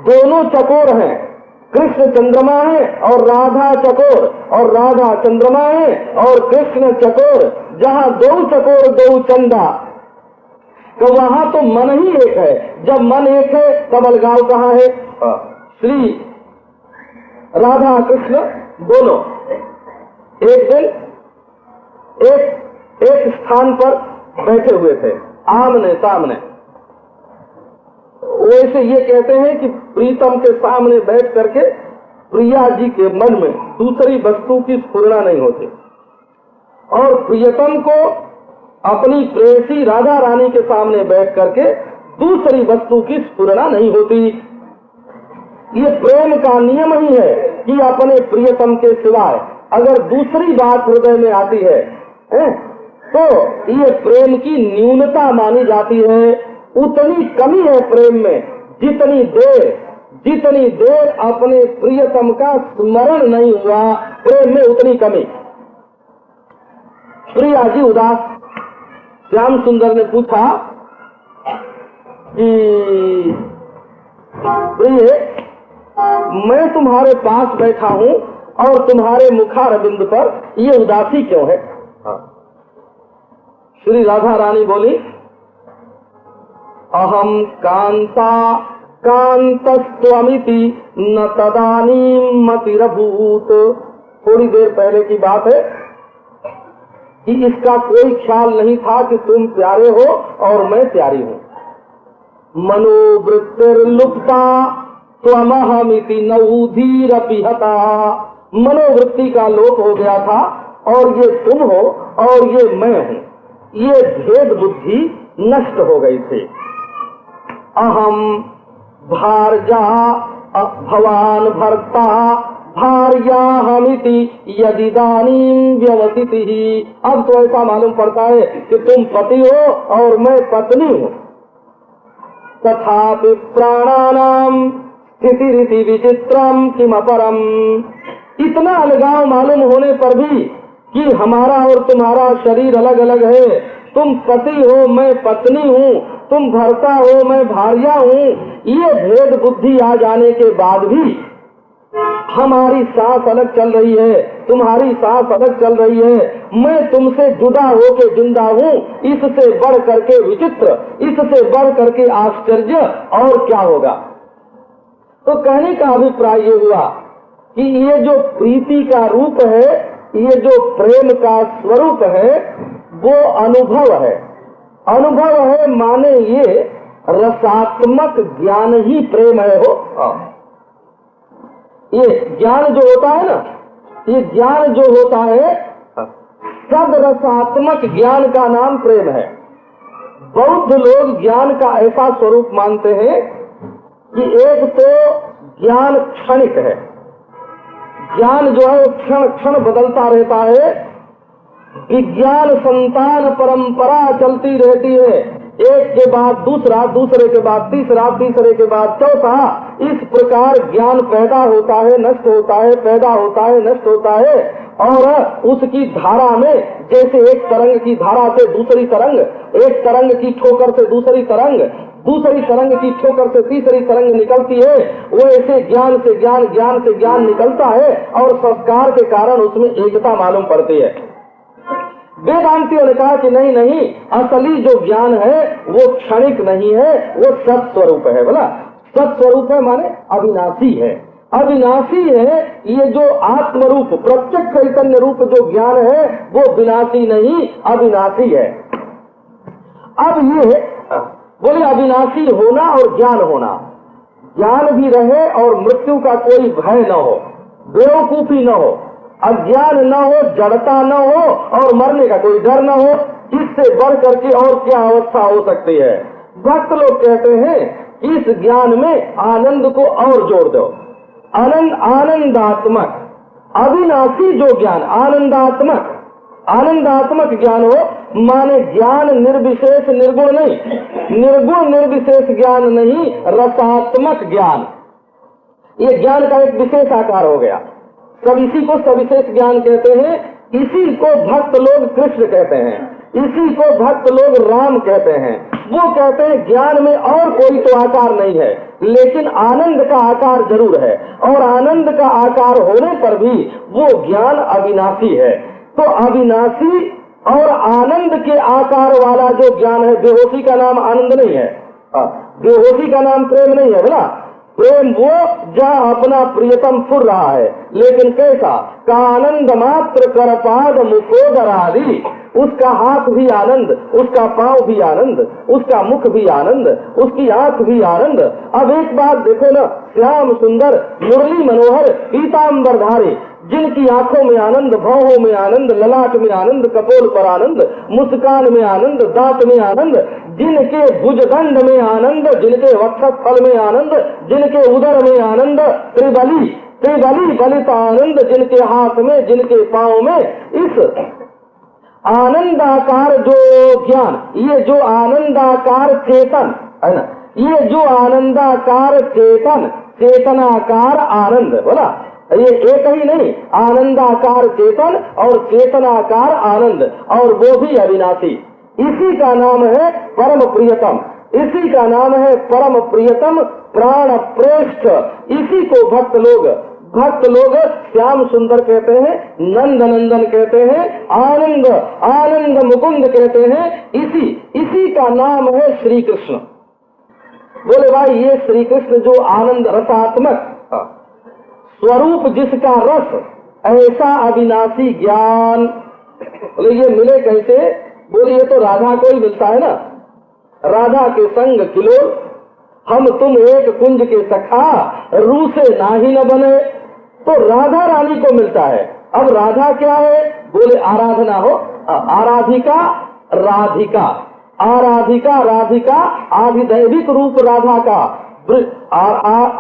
दोनों चकोर हैं, कृष्ण चंद्रमा है और राधा चकोर, और राधा चंद्रमा है और कृष्ण चकोर, जहाँ दो चकोर दो चंदा, तो वहाँ तो मन ही एक है। जब मन एक है तब अलगाव कहाँ है? श्री राधा कृष्ण दोनों एक दिन एक स्थान पर बैठे हुए थे, आमने सामने। वैसे ये कहते हैं कि प्रीतम के सामने बैठ करके प्रिया जी के मन में दूसरी वस्तु की स्फुरना नहीं होती और प्रियतम को अपनी प्रेयसी राधा रानी के सामने बैठ करके दूसरी वस्तु की स्फुरना नहीं होती। ये प्रेम का नियम ही है कि अपने प्रियतम के सिवाय अगर दूसरी बात हृदय में आती है तो ये प्रेम की न्यूनता मानी जाती है। उतनी कमी है प्रेम में जितनी देर अपने प्रियतम का स्मरण नहीं हुआ, प्रेम में उतनी कमी। प्रिया जी उदास। श्याम सुंदर ने पूछा कि प्रिय, मैं तुम्हारे पास बैठा हूँ और तुम्हारे मुखारविंद पर ये उदासी क्यों है? श्री राधा रानी बोली, अहम कांता कांतस्त्वमिति न तदानीं मतिरभूत। थोड़ी देर पहले की बात है कि इसका कोई ख्याल नहीं था कि तुम प्यारे हो और मैं प्यारी हूँ। मनोवृत्तिर्लुप्ता त्वमहमिति नौधीरपि हता। मनोवृत्ति का लोप हो गया था और ये तुम हो और ये मैं हूँ, ये भेद बुद्धि नष्ट हो गई थी। अहम भार्या भवान भर्ता भार्याहमिति यदिदानीं व्यवसितिः। अब तो ऐसा मालूम पड़ता है कि तुम पति हो और मैं पत्नी हूँ। तथापि प्राणानां स्थितिरिति विचित्रम किमपरम। इतना अलगाव मालूम होने पर भी कि हमारा और तुम्हारा शरीर अलग अलग है, तुम पति हो मैं पत्नी हूँ, तुम भर्ता हो मैं भार्या हूँ, ये भेद बुद्धि आ जाने के बाद भी हमारी सांस अलग चल रही है, तुम्हारी सांस अलग चल रही है, मैं तुमसे जुदा होके जिंदा हूँ, इससे बढ़ करके विचित्र, इससे बढ़ करके आश्चर्य और क्या होगा? तो कहने का अभिप्राय ये हुआ कि ये जो प्रीति का रूप है, ये जो प्रेम का स्वरूप है, वो अनुभव है। अनुभव है माने ये रसात्मक ज्ञान ही प्रेम है। हो ये ज्ञान जो होता है ना, ये ज्ञान जो होता है सद रसात्मक ज्ञान का नाम प्रेम है। बौद्ध लोग ज्ञान का ऐसा स्वरूप मानते हैं कि एक तो ज्ञान क्षणिक है, ज्ञान जो है क्षण क्षण बदलता रहता है, विज्ञान संतान परंपरा चलती रहती है, एक के बाद दूसरा, दूसरे के बाद तीसरा, तीसरे के बाद चौथा, इस प्रकार ज्ञान पैदा होता है, नष्ट होता है, पैदा होता है, नष्ट होता है, और उसकी धारा में जैसे एक तरंग की धारा से दूसरी तरंग, एक तरंग की ठोकर से दूसरी तरंग, दूसरी तरंग की ठोकर से तीसरी तरंग निकलती है, वो ऐसे ज्ञान से ज्ञान, ज्ञान से ज्ञान निकलता है और संस्कार के कारण उसमें एकता मालूम पड़ती है। वेदांतियों ने कहा कि नहीं नहीं, असली जो ज्ञान है वो क्षणिक नहीं है, वो सत्स्वरूप है। बोला सत्स्वरूप है माने अविनाशी है, अविनाशी है। ये जो आत्मरूप प्रत्यक्ष चैतन्य रूप जो ज्ञान है वो विनाशी नहीं, अविनाशी है। अब ये बोले अविनाशी होना और ज्ञान होना, ज्ञान भी रहे और मृत्यु का कोई भय न हो, बेवकूफी न हो, अज्ञान न हो, जड़ता न हो और मरने का कोई डर न हो, इससे बढ़ करके और क्या अवस्था हो सकती है? भक्त लोग कहते हैं इस ज्ञान में आनंद को और जोड़ दो, आनंद, आनंदात्मक अविनाशी जो ज्ञान, आनंदात्मक, आनंदात्मक ज्ञान हो माने ज्ञान निर्विशेष निर्गुण नहीं, निर्गुण निर्विशेष ज्ञान नहीं, रसात्मक ज्ञान। ये ज्ञान का एक विशेष आकार हो गया। सब इसी को सविशेष ज्ञान कहते हैं, इसी को भक्त लोग कृष्ण कहते हैं, इसी को भक्त लोग राम कहते हैं। वो कहते हैं ज्ञान में और कोई तो आकार नहीं है, लेकिन आनंद का आकार जरूर है, और आनंद का आकार होने पर भी वो ज्ञान अविनाशी है। तो अविनाशी और आनंद के आकार वाला जो ज्ञान है, बेहोशी का नाम आनंद नहीं है, बेहोशी का नाम प्रेम नहीं है। बोला प्रेम वो जहाँ अपना प्रियतम फुर रहा है, लेकिन कैसा? का आनंद मात्र कर पाद मुखोदरादि, उसका हाथ भी आनंद, उसका पांव भी आनंद, उसका मुख भी आनंद, उसकी आंख भी आनंद। अब एक बात देखो ना, श्याम सुंदर मुरली मनोहर पीताम्बरधारी, जिनकी आंखों में आनंद, भौहों में आनंद, ललाट में आनंद, कपोल पर आनंद, मुस्कान में आनंद, दांत में आनंद, जिनके भुजदंड में आनंद, जिनके वक्षस्थल में आनंद, जिनके उदर में आनंद, त्रिबली त्रिबली बलित आनंद, जिनके हाथ में, जिनके पांव में, इस आनंदाकार जो ज्ञान, ये जो आनंदाकार चेतन है ना, ये जो आनंदाकार चेतन, चेतनाकार आनंद, बोला ये एक ही नहीं, आनंदाकार चेतन और चेतनाकार आनंद, और वो भी अविनाशी। इसी का नाम है परम प्रियतम। इसी का नाम है परम प्रियतम प्राण प्रेष्ठ। इसी को भक्त लोग श्याम सुंदर कहते हैं, नंद नंदन कहते हैं, आनंद आनंद मुकुंद कहते हैं। इसी का नाम है श्री कृष्ण। बोले भाई ये श्री कृष्ण जो आनंद रसात्मक स्वरूप, जिसका रस ऐसा अविनाशी ज्ञान, बोले ये मिले कैसे? बोले ये तो राधा को ही मिलता है ना। राधा के संग किलोल, हम तुम एक कुंज के सखा, रूसे नाही न बने। तो राधा रानी को मिलता है। अब राधा क्या है? बोले आराधना हो, आराधिका राधिका, आराधिका राधिका, आधिदैविक रूप राधा का।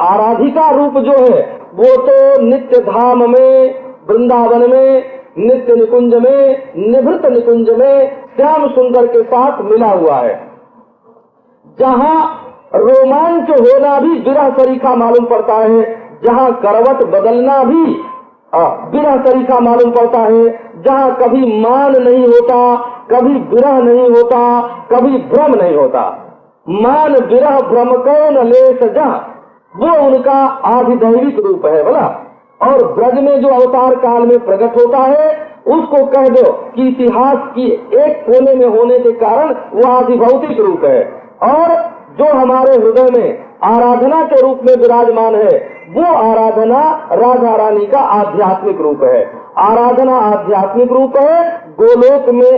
आराधिका रूप जो है वो तो नित्य धाम में, वृंदावन में, नित्य निकुंज में, निभृत निकुंज में श्याम सुंदर के साथ मिला हुआ है। जहाँ रोमांच होना भी विरह सरीखा मालूम पड़ता है, जहाँ करवट बदलना भी विरह सरीखा मालूम पड़ता है, जहाँ कभी मान नहीं होता, कभी विरह नहीं होता, कभी भ्रम नहीं होता। मान विरह भ्रम कौन लेस जहाँ, वो उनका आधिदैविक रूप है बोला। और ब्रज में जो अवतार काल में प्रकट होता है उसको कह दो कि इतिहास की एक कोने में होने के कारण वो आधिभौतिक रूप है। और जो हमारे हृदय में आराधना के रूप में विराजमान है वो आराधना राधा रानी का आध्यात्मिक रूप है। आराधना आध्यात्मिक रूप है। गोलोक में,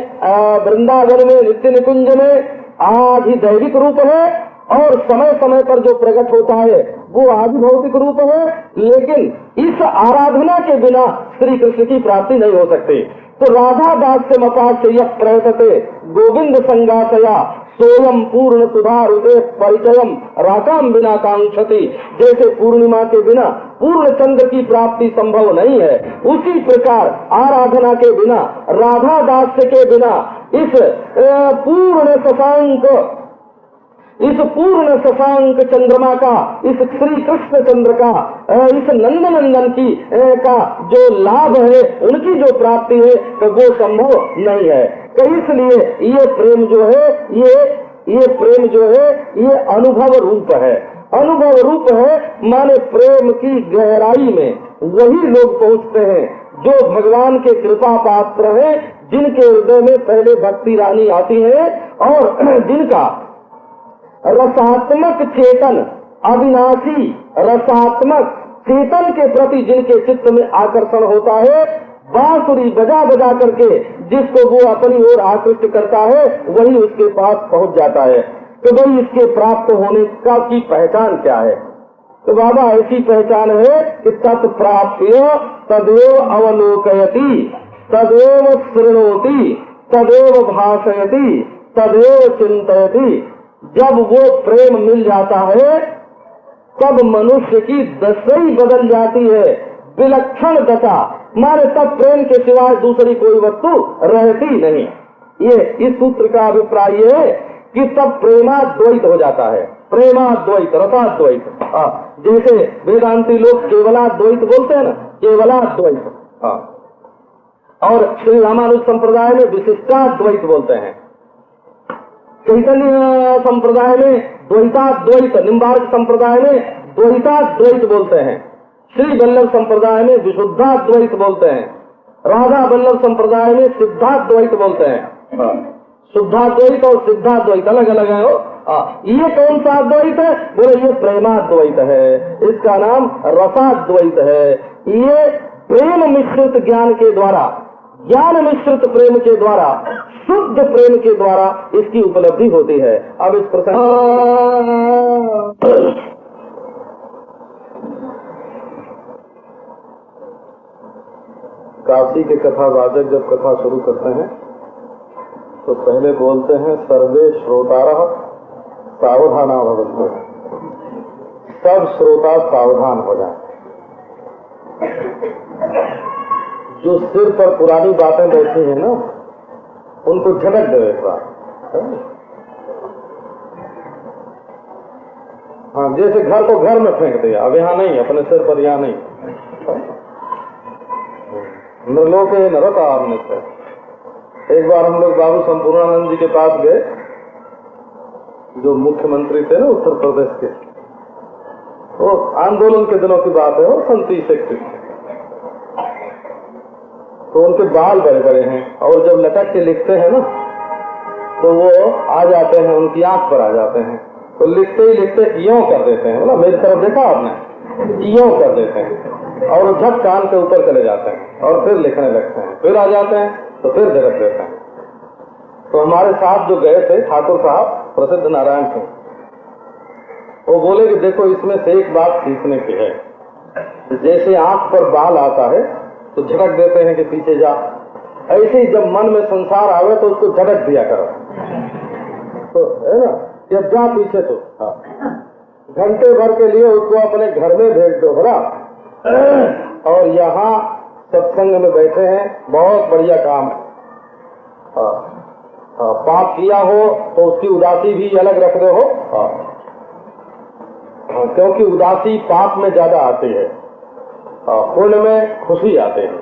वृंदावन में, नित्य निकुंज में आधिदैविक रूप है। और समय समय पर जो प्रकट होता है वो आधिभौतिक रूप है। लेकिन इस आराधना के बिना श्री कृष्ण की प्राप्ति नहीं हो सकती। तो राधा दास से मपास से यह प्रयतते गोविंद संगासया सोयम पूर्ण सुधारुते परिचयम राकाम बिना कांक्षति। जैसे पूर्णिमा के बिना पूर्ण चंद्र की प्राप्ति संभव नहीं है, उसी प्रकार आराधना के बिना, राधा दास के बिना इस पूर्ण शशांक चंद्रमा का, इस श्री कृष्ण चंद्र का, इस नंद नंदन की का जो लाभ है, उनकी जो प्राप्ति है तो वो संभव नहीं है। तो इसलिए ये प्रेम जो है, ये प्रेम जो है ये अनुभव रूप है। अनुभव रूप है माने प्रेम की गहराई में वही लोग पहुँचते हैं जो भगवान के कृपा पात्र हैं, जिनके हृदय में पहले भक्ति रानी आती है और जिनका रसात्मक चेतन, अविनाशी रसात्मक चेतन के प्रति जिनके चित्त में आकर्षण होता है, बांसुरी बजा बजा करके जिसको वो अपनी ओर आकृष्ट करता है वही उसके पास पहुंच जाता है। तो भाई इसके प्राप्त होने का की पहचान क्या है? तो बाबा ऐसी पहचान है कि तत्प्राप्य तदेव अवलोकयति, तदेव शृणोति, तदेव भाषयति, तदेव चिंतयति। जब वो प्रेम मिल जाता है तब मनुष्य की दशा ही बदल जाती है, विलक्षण दशा। माने तब प्रेम के सिवाय दूसरी कोई वस्तु रहती नहीं। ये इस सूत्र का अभिप्राय ये है कि तब प्रेमाद्वैत हो जाता है। प्रेमाद्वैत, रसाद्वैत। जैसे वेदांती लोग केवलाद्वैत बोलते हैं ना, केवलाद्वैत। और श्री रामानुज संप्रदाय में विशिष्टाद्वैत बोलते हैं। चैतन्य संप्रदाय में द्वैताद्वैत, निम्बार्क संप्रदाय में द्वैताद्वैत बोलते हैं। श्री वल्लभ संप्रदाय में विशुद्धाद्वैत बोलते हैं। राधा वल्लभ संप्रदाय में सिद्धाद्वैत बोलते हैं। शुद्धाद्वैत और सिद्धाद्वैत अलग अलग है। ये कौन सा अद्वैत है? बोले ये प्रेमाद्वैत है, इसका नाम रसाद्वैत है। ये प्रेम मिश्रित ज्ञान के द्वारा, ज्ञान मिश्रित प्रेम के द्वारा, शुद्ध प्रेम के द्वारा इसकी उपलब्धि होती है। अब इस प्रसंग काशी के कथावाचक जब कथा शुरू करते हैं तो पहले बोलते हैं सर्वे श्रोतारः सावधाना भवन्तु, सब श्रोता सावधान हो जाए। जो सिर पर पुरानी बातें बैठी हैं ना उनको झटक दो एक बार। हाँ, जैसे घर को घर में फेंक दिया, अब यहाँ नहीं, अपने सिर पर यहाँ नहीं। नरलोके नरकामनित। एक बार हम लोग बाबू संपूर्णानंद जी के पास गए, जो मुख्यमंत्री थे ना उत्तर प्रदेश के, वो आंदोलन के दिनों की बात है, और 37 तो उनके बाल बड़े बड़े हैं, और जब लटक के लिखते हैं ना तो वो आ जाते हैं, उनकी आंख पर आ जाते हैं, तो लिखते ही लिखते यूं कर देते हैं, मतलब मेरी तरफ देखा आपने, यूं कर देते हैं और वो झट कान के ऊपर चले जाते हैं और फिर लिखने लगते हैं, फिर आ जाते हैं तो फिर झटक देते हैं। तो हमारे साथ जो गए थे ठाकुर साहब प्रसिद्ध नारायण सिंह, वो बोले कि देखो इसमें से एक बात सीखने की है, जैसे आंख पर बाल आता है तो झटक देते हैं कि पीछे जा, ऐसे ही जब मन में संसार आवे तो उसको झटक दिया करो, तो है ना, जब जा पीछे तो घंटे भर के लिए उसको अपने घर में भेज दो भला, और यहाँ सत्संग में बैठे हैं, बहुत बढ़िया काम है। पाप किया हो तो उसकी उदासी भी अलग रख दो हो, क्योंकि उदासी पाप में ज्यादा आती है, पुण्य में खुशी आते हैं।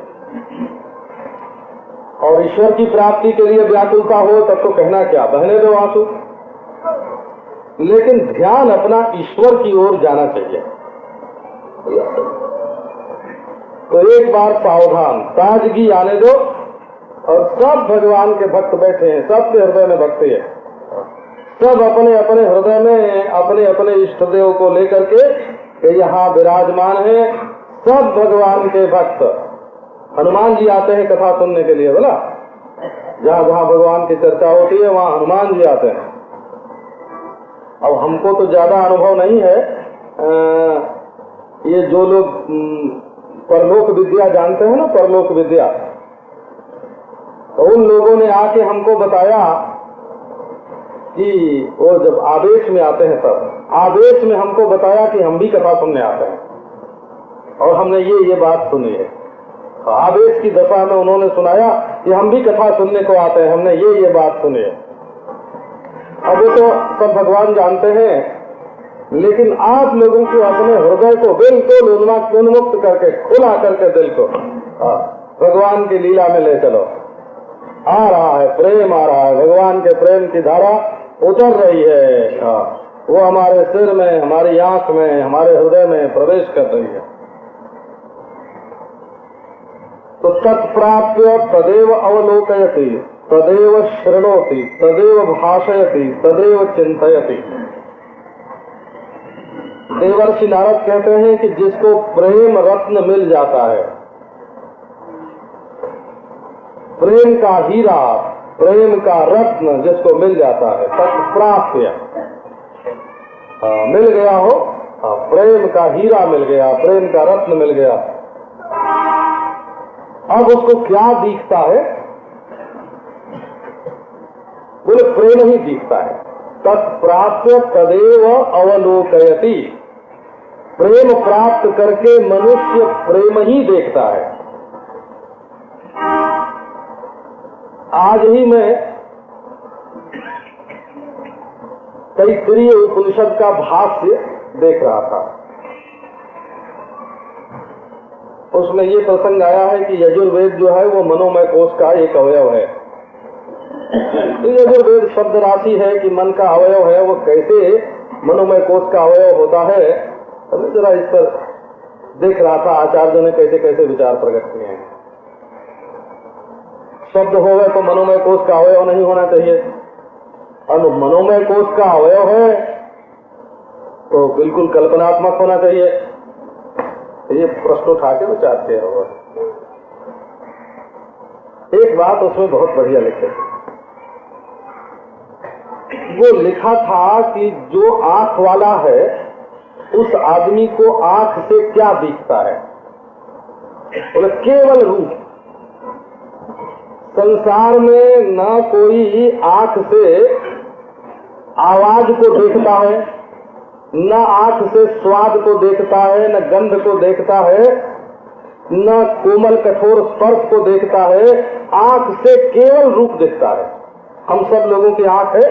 और ईश्वर की प्राप्ति के लिए व्याकुलता हो तब तो कहना क्या, बहने दो आंसू, लेकिन ध्यान अपना ईश्वर की ओर जाना चाहिए। तो एक बार सावधान, ताजगी आने दो, और सब भगवान के भक्त बैठे हैं, सबके हृदय में भक्ति है, सब अपने अपने हृदय में अपने अपने इष्ट देव को लेकर के यहाँ विराजमान है, सब भगवान के भक्त। हनुमान जी आते हैं कथा सुनने के लिए, बोला जहाँ जहाँ भगवान की चर्चा होती है वहाँ हनुमान जी आते हैं। अब हमको तो ज्यादा अनुभव नहीं है, ये जो लोग परलोक विद्या जानते हैं ना, परलोक विद्या, तो उन लोगों ने आके हमको बताया कि वो जब आवेश में आते हैं, तब आवेश में हमको बताया कि हम भी कथा सुनने आते हैं, और हमने ये बात सुनी है। आवेश की दशा में उन्होंने सुनाया कि हम भी कथा सुनने को आते हैं, हमने ये बात सुनी है। अब वो तो सब भगवान जानते हैं, लेकिन आप लोगों को अपने हृदय को बिल्कुल उन्मुक्त करके, खुला करके दिल को भगवान की लीला में ले चलो। आ रहा है प्रेम, आ रहा है, भगवान के प्रेम की धारा उतर रही है, वो हमारे सिर में, हमारी आंख में, हमारे हृदय में प्रवेश कर रही है। तो तत्प्राप्य तदेव अवलोकयति, तदेव शृणोति, तदेव भाषयति, तदेव चिंतयति। देवर्षि नारद कहते हैं कि जिसको प्रेम रत्न मिल जाता है, प्रेम का हीरा, प्रेम का रत्न जिसको मिल जाता है, तत्प्राप्य, मिल गया हो, प्रेम का हीरा मिल गया, प्रेम का रत्न मिल गया, अब उसको क्या दिखता है? बोले प्रेम ही दिखता है। तत्प्राप्य तदेव अवलोकयति, प्रेम प्राप्त करके मनुष्य प्रेम ही देखता है। आज ही मैं तैत्तिरीय उपनिषद का भाष्य देख रहा था, उसमें ये प्रसंग आया है कि यजुर्वेद जो है वो मनोमय कोश का एक अवयव है। तो यजुर्वेद शब्द राशि है कि मन का अवयव है, वो कैसे मनोमय कोश का अवयव होता है, तो जरा इस पर देख रहा था आचार्यों ने कैसे कैसे विचार प्रकट किए हैं। शब्द हो गए तो मनोमय कोश का अवयव नहीं होना चाहिए, और मनोमय कोश का अवयव है तो बिल्कुल कल्पनात्मक होना चाहिए। ये प्रश्न उठा के विचार किया होगा। एक बात उसमें बहुत बढ़िया लिखे, वो लिखा था कि जो आंख वाला है उस आदमी को आंख से क्या दिखता है? बोले केवल रूप। संसार में न कोई आंख से आवाज को देखता है, न आंख से स्वाद को देखता है, न गंध को देखता है, न कोमल कठोर स्पर्श को देखता है, आंख से केवल रूप देखता है। हम सब लोगों की आंख है,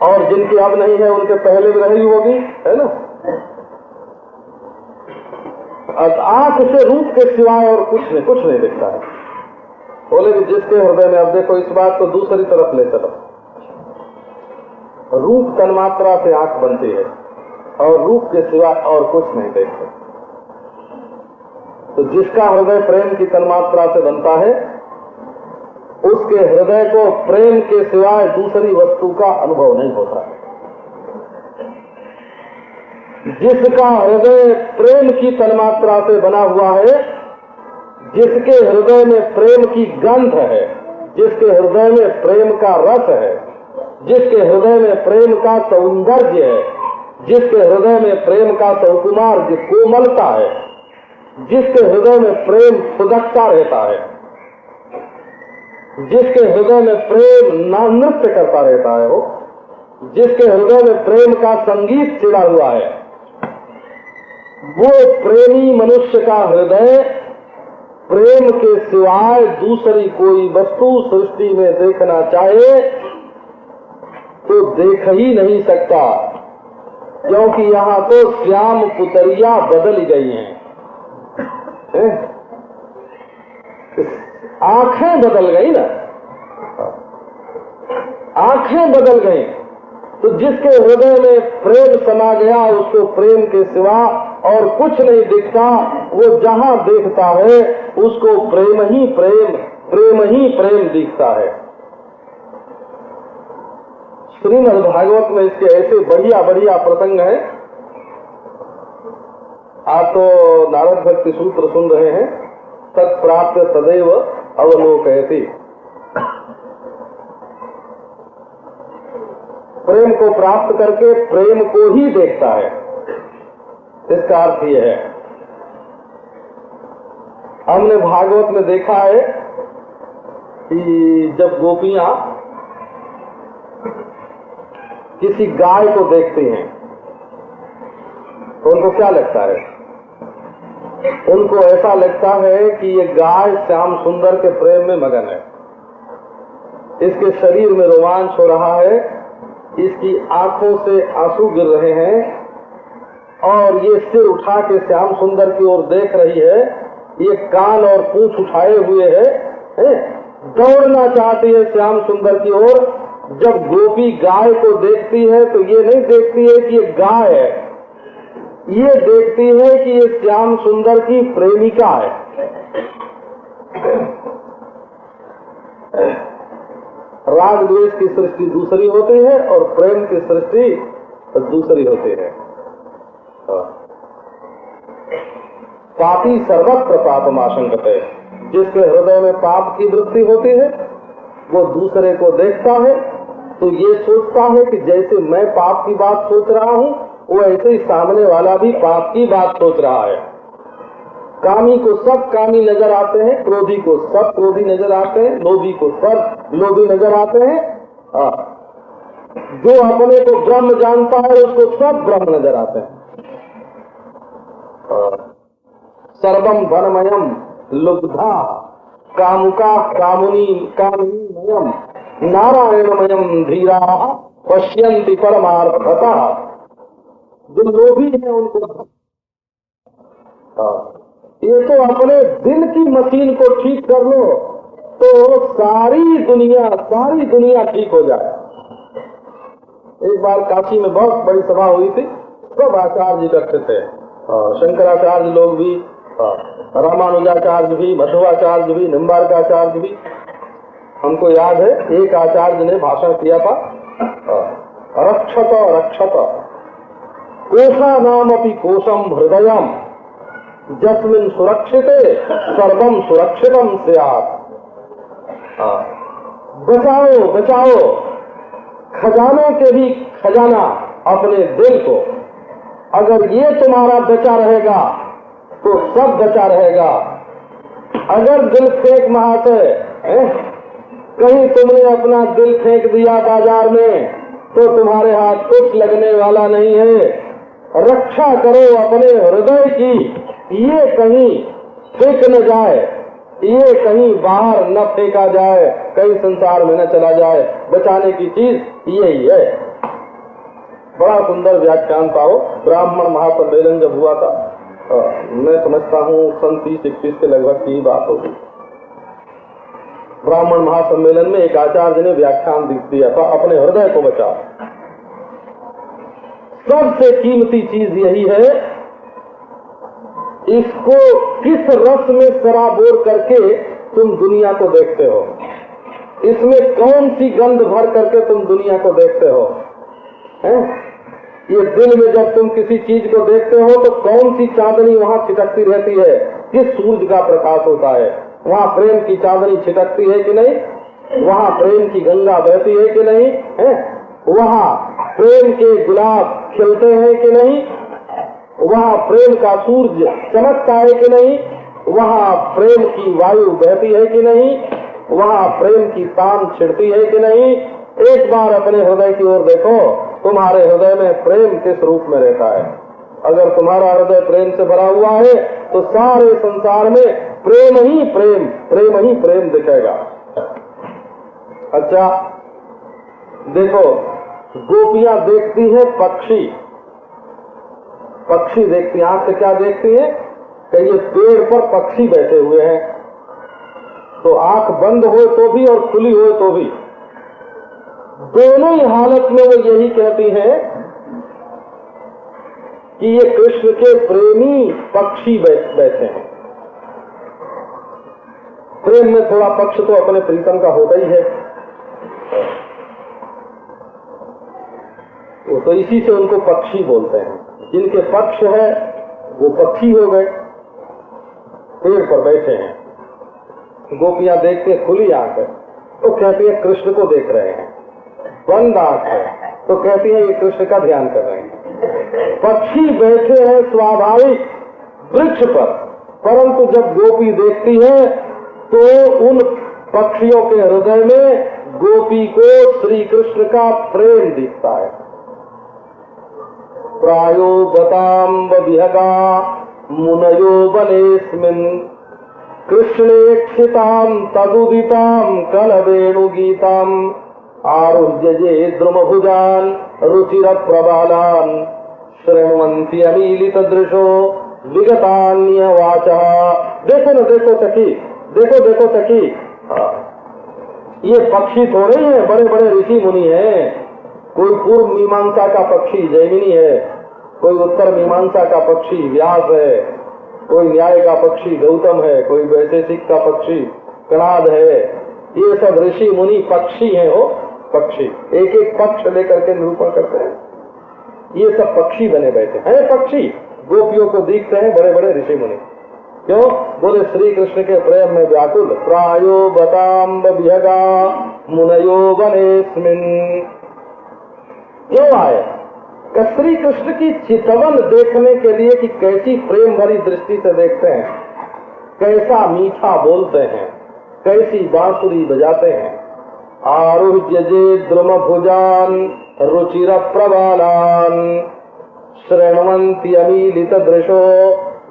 और जिनकी अब नहीं है उनके पहले भी रही होगी, है ना। आंख से रूप के सिवाय और कुछ नहीं दिखता है। बोले कि जिसके हृदय में, अब देखो इस बात को दूसरी तरफ ले चलो, रूप तन्मात्रा से आंख बनती है और रूप के सिवा और कुछ नहीं देखते। तो जिसका हृदय प्रेम की तन्मात्रा से बनता है, उसके हृदय को प्रेम के सिवाय दूसरी वस्तु का अनुभव नहीं होता। जिसका हृदय प्रेम की तन्मात्रा से बना हुआ है, जिसके हृदय में प्रेम की गंध है, जिसके हृदय में प्रेम का रस है, जिसके हृदय में प्रेम का सौंदर्य है, जिसके हृदय में प्रेम का सौकुमार्य कोमलता है, जिसके हृदय में प्रेम सुदकता रहता है, जिसके हृदय में प्रेम नृत्य करता रहता है, वो जिसके हृदय में प्रेम का संगीत छिड़ा हुआ है, वो प्रेमी मनुष्य का हृदय प्रेम के सिवाय दूसरी कोई वस्तु सृष्टि में देखना चाहे तो देख ही नहीं सकता, क्योंकि यहाँ तो श्याम पुतरिया बदल गई हैं। आंखें बदल गई ना, आंखें बदल गई। तो जिसके हृदय में प्रेम समा गया, उसको प्रेम के सिवा और कुछ नहीं दिखता। वो जहाँ देखता है उसको प्रेम ही प्रेम दिखता है। श्रीमद् भागवत में इसके ऐसे बढ़िया बढ़िया प्रसंग हैं। आप तो नारद भक्ति सूत्र सुन रहे हैं। तत्प्राप्त सदैव अवलोकयति। प्रेम को प्राप्त करके प्रेम को ही देखता है, इसका अर्थ यह है। हमने भागवत में देखा है कि जब गोपियां किसी गाय को देखती हैं तो उनको क्या लगता है? उनको ऐसा लगता है कि ये गाय श्याम सुंदर के प्रेम में मगन है। इसके शरीर में रोमांच हो रहा है, इसकी आंखों से आंसू गिर रहे हैं और ये सिर उठा के श्याम सुंदर की ओर देख रही है। ये कान और पूंछ उठाए हुए है, दौड़ना चाहती है श्याम सुंदर की ओर। जब गोपी गाय को देखती है तो ये नहीं देखती है कि ये गाय है, ये देखती है कि ये श्याम सुंदर की प्रेमिका है। राग द्वेष की सृष्टि दूसरी होती है और प्रेम की सृष्टि दूसरी होती है। पापी सर्वत्र पापम आशंकते। जिसके हृदय में पाप की वृत्ति होती है वो दूसरे को देखता है तो ये सोचता है कि जैसे मैं पाप की बात सोच रहा हूँ वो ऐसे ही सामने वाला भी पाप की बात सोच रहा है। कामी को सब कामी नजर आते हैं, क्रोधी को सब क्रोधी नजर आते हैं, लोभी को सब लोभी नजर आते हैं। जो अपने को ब्रह्म जानता है उसको सब ब्रह्म नजर आते हैं। सर्वम धनमयम लुब्धा कामुका कामुनी कामिनीमयम नारायणमयम धीरा पश्यन्ति परमार्थतः। जो लोभी है उनको ये तो अपने दिल की मशीन को ठीक कर लो तो सारी दुनिया ठीक हो जाए। एक बार काशी में बहुत बड़ी सभा हुई थी, सब आचार्य इकट्ठे थे, शंकराचार्य लोग भी, रामानुजाचार्य भी, मध्वाचार्य भी, निम्बार्काचार्य भी। हमको याद है एक आचार्य ने भाषण किया था, रक्षत रक्षत कोशा नाम अपि कोशम हृदयम जस्मिन सुरक्षिते सर्वम सुरक्षितम स्यात्। बचाओ बचाओ खजानों के भी खजाना अपने दिल को। अगर ये तुम्हारा बचा रहेगा तो सब बचा रहेगा। अगर दिल फेंक महाशय कहीं तुमने अपना दिल फेंक दिया बाजार में तो तुम्हारे हाथ कुछ लगने वाला नहीं है। रक्षा करो अपने हृदय की, ये कहीं फेंक न जाए, ये कहीं बाहर न फेंका जाए, कहीं संसार में न चला जाए। बचाने की चीज यही है। बड़ा सुंदर व्याख्यान था वो। ब्राह्मण महासम्मेलन जब हुआ था, मैं समझता हूँ 37-21 के लगभग की बात होगी। ब्राह्मण महासम्मेलन में एक आचार्य ने व्याख्यान दिया था, अपने हृदय को बचाओ। सबसे कीमती चीज यही है, इसको किस रस में सराबोर करके तुम दुनिया को देखते हो, इसमें कौन सी गंध भर करके तुम दुनिया को देखते हो, हैं? ये दिल में जब तुम किसी चीज को देखते हो तो कौन सी चांदनी वहाँ छिटकती रहती है, किस सूरज का प्रकाश होता है, वहाँ प्रेम की चांदनी छिटकती है कि नहीं, वहाँ प्रेम की गंगा बहती है कि नहीं, है? वहाँ प्रेम के गुलाब खिलते हैं कि नहीं, वहाँ प्रेम का सूरज चमकता है कि नहीं, वहाँ प्रेम की वायु बहती है कि नहीं, वहाँ प्रेम की तान छिड़ती है कि नहीं। एक बार अपने हृदय की ओर देखो, तुम्हारे हृदय में प्रेम किस रूप में रहता है। अगर तुम्हारा हृदय प्रेम से भरा हुआ है तो सारे संसार में प्रेम ही प्रेम, प्रेम ही प्रेम दिखेगा। अच्छा देखो, गोपियां देखती है पक्षी, पक्षी देखती, आंख से क्या देखती है कि ये पेड़ पर पक्षी बैठे हुए हैं, तो आंख बंद हो तो भी और खुली हो तो भी, दोनों ही हालत में वो यही कहती है कि ये कृष्ण के प्रेमी पक्षी बैठे हैं। प्रेम में थोड़ा पक्ष तो अपने प्रीतम का होता ही है, वो तो इसी से उनको पक्षी बोलते हैं। जिनके पक्ष है वो पक्षी हो गए, पेड़ पर बैठे हैं। गोपियां देखते खुली आंख है तो कहती है कृष्ण को देख रहे हैं, बंद आंख है तो कहती है ये कृष्ण का ध्यान कर रहे हैं। पक्षी बैठे हैं स्वाभाविक वृक्ष पर, परंतु जब गोपी देखती है तो उन पक्षियों के हृदय में गोपी को श्री कृष्ण का प्रेम दिखता है। प्रायो बताम्ब विहगा मुनयो बनेस्मिन् कृष्णेक्षितां तदुदितां कलवेणुगीतां आरुह्य जे द्रुमभुजान रुचिर प्रबालान शृण्वन्ति अमीलित दृशो विगतान्य वाचा। देखो न देखो सखी, देखो देखो सखी, ये पक्षी थोड़े हैं, बड़े बड़े ऋषि मुनि हैं। कोई पूर्व मीमांसा का पक्षी जैमिनी है, कोई उत्तर मीमांसा का पक्षी व्यास है, कोई न्याय का पक्षी गौतम है, कोई वैशेषिक का पक्षी कणाद है। ये सब ऋषि मुनि पक्षी हैं, वो पक्षी एक एक पक्ष लेकर के निरूपण करते हैं। ये सब पक्षी बने बैठे हैं, पक्षी गोपियों को दिखते हैं बड़े बड़े ऋषि मुनि। क्यों? बोले श्री कृष्ण के प्रेम में व्याकुल। प्रायो बताम्ब विहगा मुनयो वनेस्मिन्। क्यों आए? श्री कृष्ण की चितवन देखने के लिए कि कैसी प्रेम भरी दृष्टि से देखते हैं, कैसा मीठा बोलते हैं, कैसी बांसुरी बजाते हैं। आरुह्य जे द्रुम भुजान रुचिर प्रबालान शृण्वन्ति अमीलित दृशो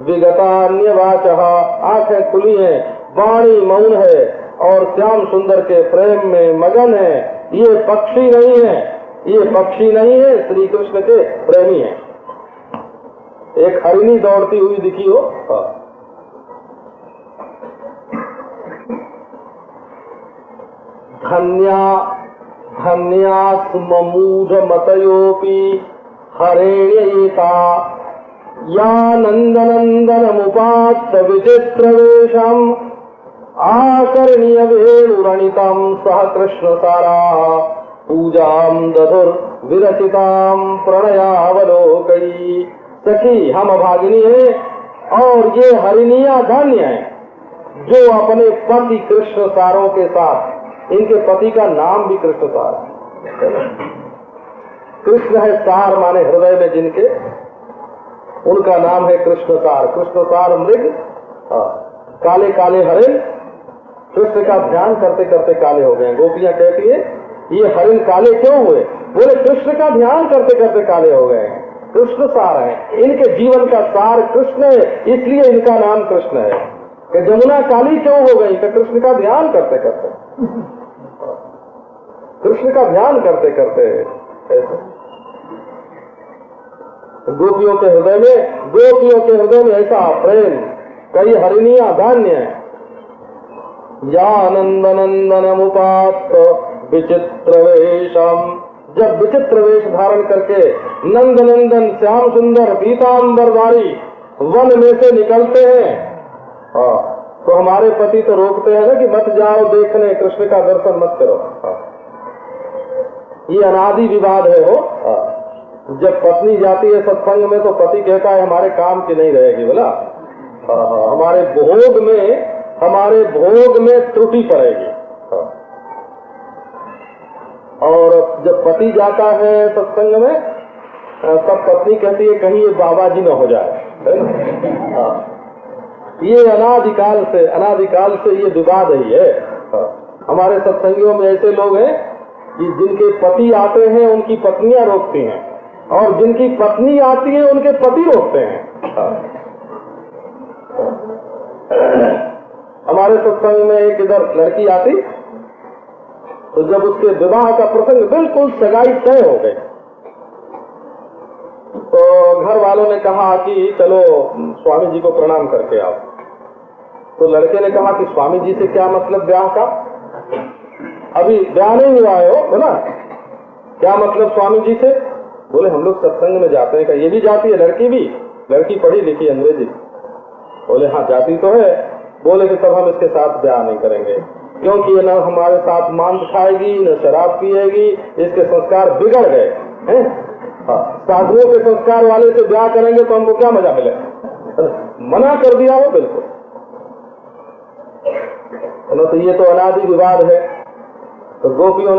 विगतान्य वाचः। आंखें खुली हैं, वाणी मौन है और श्याम सुंदर के प्रेम में मगन है। ये पक्षी नहीं है, ये पक्षी नहीं है, श्री कृष्ण के प्रेमी है। एक हरिणी दौड़ती हुई दिखी हो, धन्या धन्या सुमूढ़ मतयोपि हरेण्येता या नंदनंदन मुपात्त विचित्र वेशम आकर्ण्य वेणुरणितम सह कृष्ण सारा पूजाम दधुर विरचिताम प्रणयावलोकई। सखी हम अभागिनी है और ये हरिणियां धन्य है जो अपने पति कृष्ण सारों के साथ, इनके पति का नाम भी कृष्ण सार है। कृष्ण है सार माने हृदय में जिनके, उनका नाम है कृष्ण सार। कृष्ण सार मृग, काले काले हरिण कृष्ण का ध्यान करते करते काले हो गए। गोपियां कहती है ये हरिण काले क्यों हुए? बोले कृष्ण का ध्यान करते करते काले हो गए। कृष्ण सार है, इनके जीवन का सार कृष्ण है, इसलिए इनका नाम कृष्ण है। कि जमुना काली क्यों हो गई? कि कृष्ण का ध्यान करते करते, कृष्ण का ध्यान करते करते। ऐसे गोपियों के हृदय में, गोपियों के हृदय में ऐसा प्रेम, कई हरिणियां धान्य है। या नंदनंदन मुपात्त विचित्र वेशम, जब विचित्र वेश धारण करके नंद नंदन श्याम सुंदर पीतांबरधारी वन में से निकलते हैं, तो हमारे पति तो रोकते हैं ना कि मत जाओ देखने, कृष्ण का दर्शन मत करो। ये अनादि विवाद है हो। जब पत्नी जाती है सत्संग में तो पति कहता है हमारे काम की नहीं रहेगी, बोला हमारे भोग में त्रुटि पड़ेगी। और जब पति जाता है सत्संग में तब पत्नी कहती है कहीं ये बाबा जी न हो जाए, है ना। ये अनादिकाल से ये विवाद ही है। हमारे सत्संगियों में ऐसे लोग हैं कि जिनके पति आते हैं उनकी पत्नियां रोकती हैं, और जिनकी पत्नी आती है उनके पति रोकते हैं। हमारे सत्संग में एक इधर लड़की आती, तो जब उसके विवाह का प्रसंग बिल्कुल सगाई तय हो गई, तो घर वालों ने कहा कि चलो स्वामी जी को प्रणाम करके आओ। तो लड़के ने कहा कि स्वामी जी से क्या मतलब ब्याह का, अभी ब्याह नहीं हुआ है हो ना, क्या मतलब स्वामी जी से? बोले हम लोग सत्संग में जाते हैं। ये भी जाती है लड़की भी, लड़की पढ़ी लिखी अंग्रेजी। बोले हाँ जाती तो है। बोले कि तब हम इसके साथ ब्याह नहीं करेंगे, क्योंकि ये न हमारे साथ मांस खाएगी न शराब पिएगी, इसके संस्कार बिगड़ गए हैं। साधुओं के संस्कार वाले से ब्याह करेंगे तो हमको क्या मजा मिले। मना कर दिया हो बिल्कुल। तो ये तो अनादि विवाद है। तो गोपियों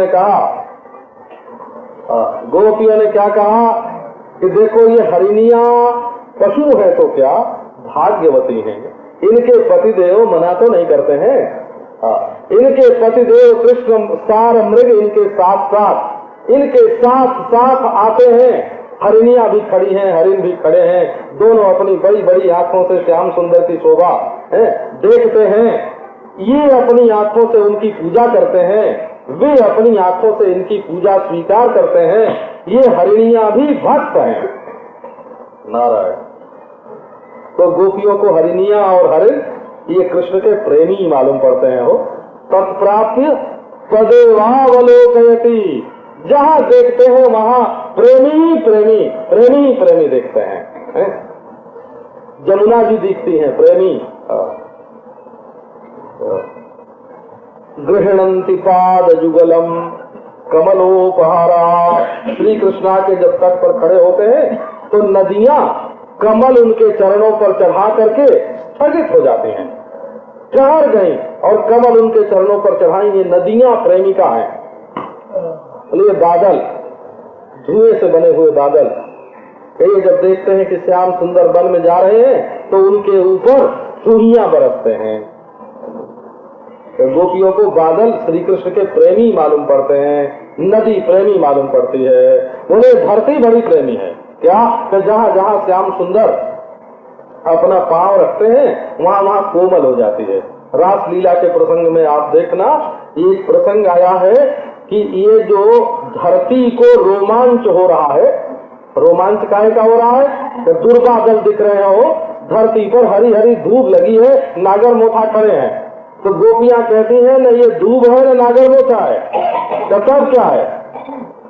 ने क्या कहा कि देखो ये हरिणियां पशु है तो क्या भाग्यवती हैं, इनके पतिदेव मना तो नहीं करते हैं। इनके पतिदेव कृष्ण सार मृग इनके साथ साथ आते हैं। हरिणियां भी खड़ी हैं, हरिण भी खड़े हैं, दोनों अपनी बड़ी बड़ी आंखों से श्याम सुंदर की शोभा देखते हैं। ये अपनी आंखों से उनकी पूजा करते हैं, वे अपनी आंखों से इनकी पूजा स्वीकार करते हैं। ये हरिणियां भी भक्त हैं। नारायण। तो गोपियों को हरिणियां और हरिण ये कृष्ण के प्रेमी मालूम पड़ते हैं हो। तत्प्राप्य तदेवावलोकयति, जहाँ देखते हैं वहाँ प्रेमी देखते हैं। जमुना जी दिखती हैं प्रेमी। गृहणंति पाद जुगलम कमलोपहारा, श्री कृष्णा के जब तट पर खड़े होते हैं तो नदियां कमल उनके चरणों पर चढ़ा करके स्थगित हो जाती हैं, ठहर गई और कमल उनके चरणों पर चढ़ाई। ये नदियां प्रेमिका हैं। ये बादल, धुएं से बने हुए बादल, ये जब देखते हैं कि श्याम सुंदर वन में जा रहे हैं तो उनके ऊपर सुइयां बरसते हैं। तो गोपियों को बादल श्री कृष्ण के प्रेमी मालूम पड़ते हैं, नदी प्रेमी मालूम पड़ती है। उन्हें धरती बड़ी प्रेमी है। क्या कि जहाँ जहाँ श्याम सुंदर अपना पांव रखते हैं वहाँ वहाँ कोमल हो जाती है। रास लीला के प्रसंग में आप देखना, एक प्रसंग आया है कि ये जो धरती को रोमांच हो रहा है, रोमांच काहे का हो रहा है कि दुर्बादल दिख रहे हो, धरती पर हरी हरी धूप लगी है, नागर मोथा खड़े हैं। तो गोपियां कहती हैं न ये धूप है न नागर मोथा है, तो तब क्या है?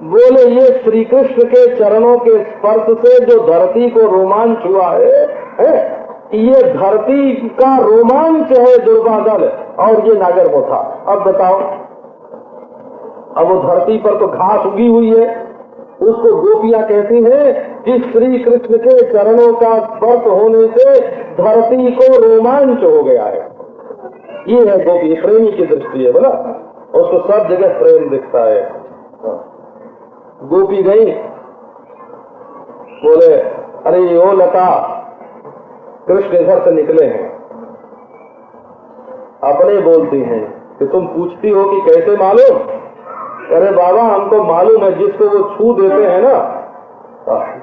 बोले ये श्री कृष्ण के चरणों के स्पर्श से जो धरती को रोमांच हुआ है, ये धरती का रोमांच है दुर्बादल और ये नागर मोथा। अब बताओ, अब वो धरती पर तो घास उगी हुई है, उसको गोपियां कहती हैं कि श्री कृष्ण के चरणों का स्पर्श होने से धरती को रोमांच हो गया है। ये है गोपी, प्रेमी की दृष्टि है बोला, उसको सब जगह प्रेम दिखता है। गोपी गई, बोले अरे ओ लता, कृष्ण इधर से निकले हैं। अपने बोलती हैं कि तुम पूछती हो कि कैसे मालूम? अरे बाबा हमको मालूम है, जिसको वो छू देते हैं ना,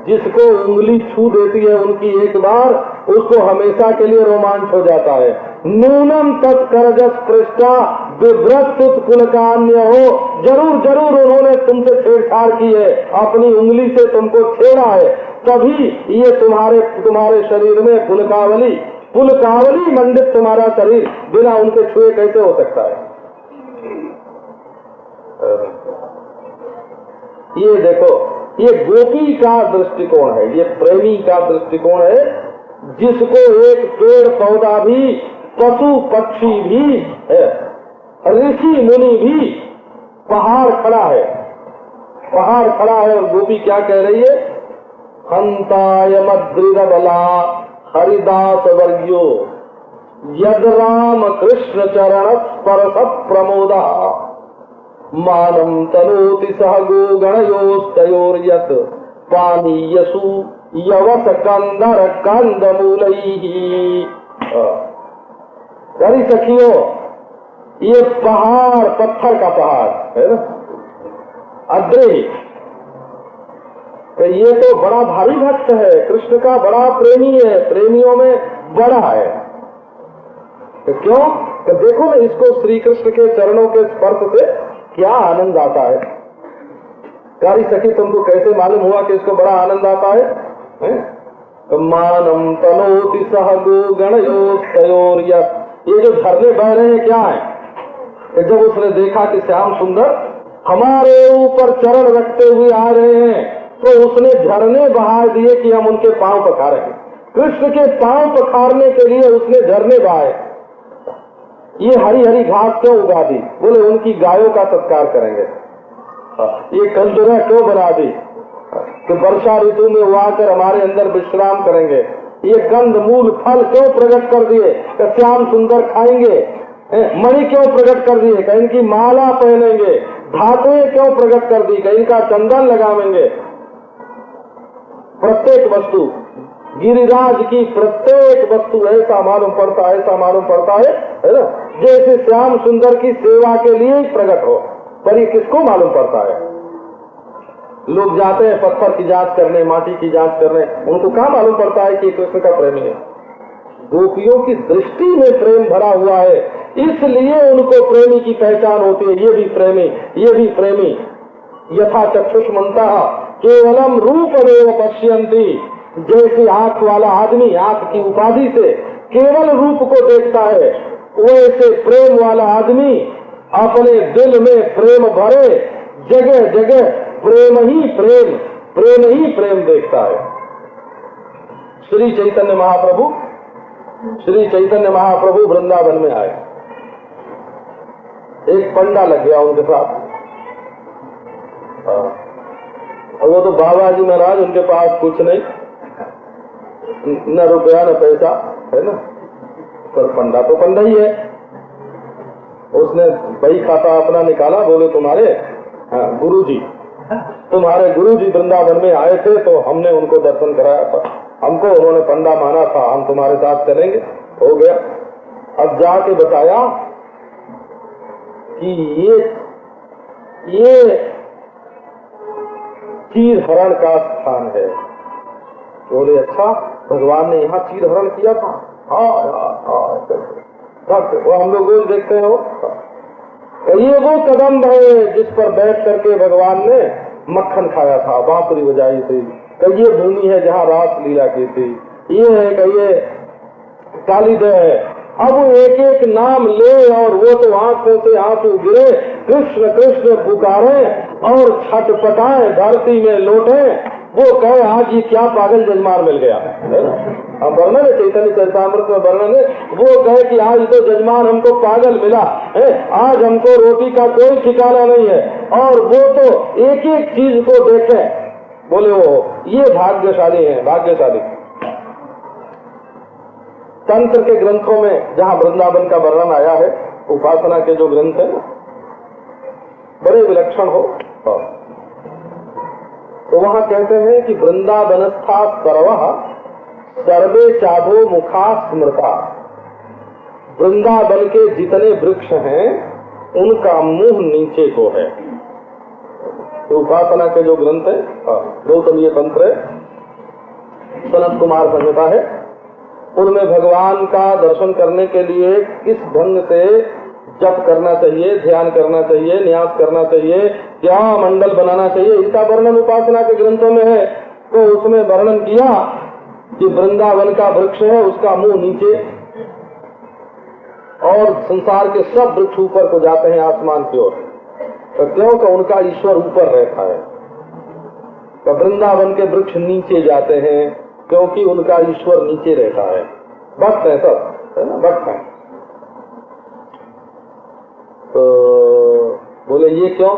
जिसको उंगली छू देती है उनकी एक बार, उसको हमेशा के लिए रोमांच हो जाता है। नूनम तत्करजस पृष्ठा विव्रत कुलकान्य हो, जरूर जरूर उन्होंने तुमसे छेड़छाड़ की है, अपनी उंगली से तुमको छेड़ा है, तभी ये तुम्हारे शरीर में पुलकावली मंडित तुम्हारा शरीर बिना उनके छुए कैसे हो सकता है? ये देखो ये गोपी का दृष्टिकोण है, ये प्रेमी का दृष्टिकोण है, जिसको एक पेड़ पौधा भी, पशु पक्षी भी, ऋषि मुनि भी, पहाड़ खड़ा है, पहाड़ खड़ा है और गोपी क्या कह रही है? हंताय मद्रिदबला हरिदास वर्ग्यो यद राम कृष्ण चरण स्पर्श प्रमोदा मानम तनोति सह गो गणयोस्तयोर्यत पानीयसु यवस कंदर कंदमूलैहि। प्यारी सखियों, ये पहाड़ पत्थर का पहाड़ है ना, अद्रि, तो ये तो बड़ा भारी भक्त है, कृष्ण का बड़ा प्रेमी है, प्रेमियों में बड़ा है। तो क्यों? तो देखो ना, इसको श्री कृष्ण के चरणों के स्पर्श से क्या आनंद आता है। प्यारी सखी, तुमको कैसे मालूम हुआ कि इसको बड़ा आनंद आता है? तो मानम तनोति सह गो गणयोस्तयोर्यत, ये जो झरने बह रहे हैं क्या है? कि जब उसने देखा कि श्याम सुंदर हमारे ऊपर चरण रखते हुए आ रहे हैं, तो उसने झरने बहा दिए कि हम उनके पांव पखारें। कृष्ण के पांव पखारने के लिए उसने झरने बहाए। ये हरी हरी घास क्यों उगा दी? बोले उनकी गायों का सत्कार करेंगे। ये कंदरा क्यों बना दी? कि वर्षा ऋतु में उगाकर हमारे अंदर विश्राम करेंगे। ये कंद मूल फल क्यों प्रकट कर दिए? कि श्याम सुंदर खाएंगे। मणि क्यों प्रकट कर दिए? कि इनकी माला पहनेंगे। धातुएं क्यों प्रकट कर दी? कि इनका चंदन लगावेंगे। प्रत्येक वस्तु, गिरिराज की प्रत्येक वस्तु ऐसा मालूम पड़ता है, ऐसा मालूम पड़ता है ना, जैसे श्याम सुंदर की सेवा के लिए ही प्रकट हो। पर ये किसको मालूम पड़ता है? लोग जाते हैं पत्थर की जांच करने, माटी की जांच करने, उनको कहाँ मालूम पड़ता है कि कृष्ण का प्रेमी है? गोपियों की दृष्टि में प्रेम भरा हुआ है, इसलिए उनको प्रेमी की पहचान होती है। ये भी प्रेमी, ये भी प्रेमी। यथा चक्षुष्मन्तः केवलम रूपमेव पश्यन्ति, जैसे आंख वाला आदमी आंख की उपाधि से केवल रूप को देखता है, वैसे प्रेम वाला आदमी अपने दिल में प्रेम भरे जगह जगह प्रेम ही प्रेम, प्रेम ही प्रेम देखता है। श्री चैतन्य महाप्रभु वृंदावन में आए, एक पंडा लग गया उनके साथ। और वो तो बाबा जी महाराज, उनके पास कुछ नहीं, न रुपया न पैसा, है ना, पर पंडा तो पंडा ही है। उसने बही खाता अपना निकाला, बोले तुम्हारे गुरुजी वृंदावन में आए थे, तो हमने उनको दर्शन कराया था, हमको उन्होंने पंडा माना था, हम तुम्हारे साथ चलेंगे। हो गया। अब जाके बताया कि ये चीर हरण का स्थान है। बोले अच्छा, भगवान ने यहाँ चीर हरण किया था? हाँ, वो हम लोग रोज देखते हो। ये वो कदम है जिस पर बैठ करके भगवान ने मक्खन खाया था, बांसुरी बजाई थी। तो ये भूमि है जहाँ रास लीला की थी। ये है कि ये कालीदह है। अब एक एक नाम ले और वो तो आंखों से आंसू गिरे, कृष्ण कृष्ण पुकारे और छटपटाए, धरती में लौटे। वो कहे आज ये क्या पागल जजमान मिल गया है ना। हम वर्णन है चैतन्य चरितामृत में वर्णन है, वो कहे कि आज तो जजमान हमको पागल मिला है, आज हमको रोटी का कोई ठिकाना नहीं है। और वो तो एक एक चीज को देखे, बोले वो ये भाग्यशाली है, भाग्यशाली। तंत्र के ग्रंथों में जहाँ वृंदावन का वर्णन आया है, उपासना के जो ग्रंथ है बड़े विलक्षण हो, तो वहाँ कहते हैं कि वृंदावनस्था सर्वः सर्वे चाधो मुखा स्मृता। वृंदावन के जितने वृक्ष हैं उनका मुंह नीचे को है। तो उपासना के जो ग्रंथ है, गौतमीय तंत्र है, सनत कुमार संहिता है, उनमें भगवान का दर्शन करने के लिए किस ढंग से जप करना चाहिए, ध्यान करना चाहिए, न्यास करना चाहिए, क्या मंडल बनाना चाहिए, इसका वर्णन उपासना के ग्रंथों में है। तो उसमें वर्णन किया कि वृंदावन का वृक्ष है, उसका मुंह नीचे, और संसार के सब वृक्ष ऊपर को जाते हैं आसमान की ओर। तो क्योंकि उनका ईश्वर ऊपर रहता है। तो वृंदावन के वृक्ष नीचे जाते हैं क्योंकि उनका ईश्वर नीचे रहता है। भक्त है सब, है ना, भक्त है। तो बोले ये क्यों?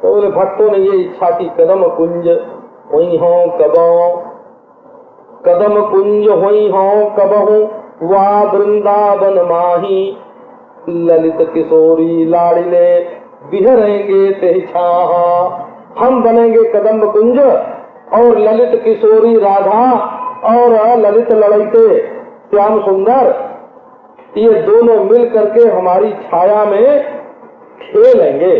तो बोले भक्तों ने ये इच्छा की कदम कुंज हुई हो कबों, कदम कुंज हुई हो कबहू वा वृंदावन माही, ललित किशोरी लाड़िले बिहरेंगे ते छाहा। हम बनेंगे कदम कुंज और ललित किशोरी राधा और ललित लड़ैते श्याम सुंदर, ये दोनों मिल करके हमारी छाया में खेलेंगे।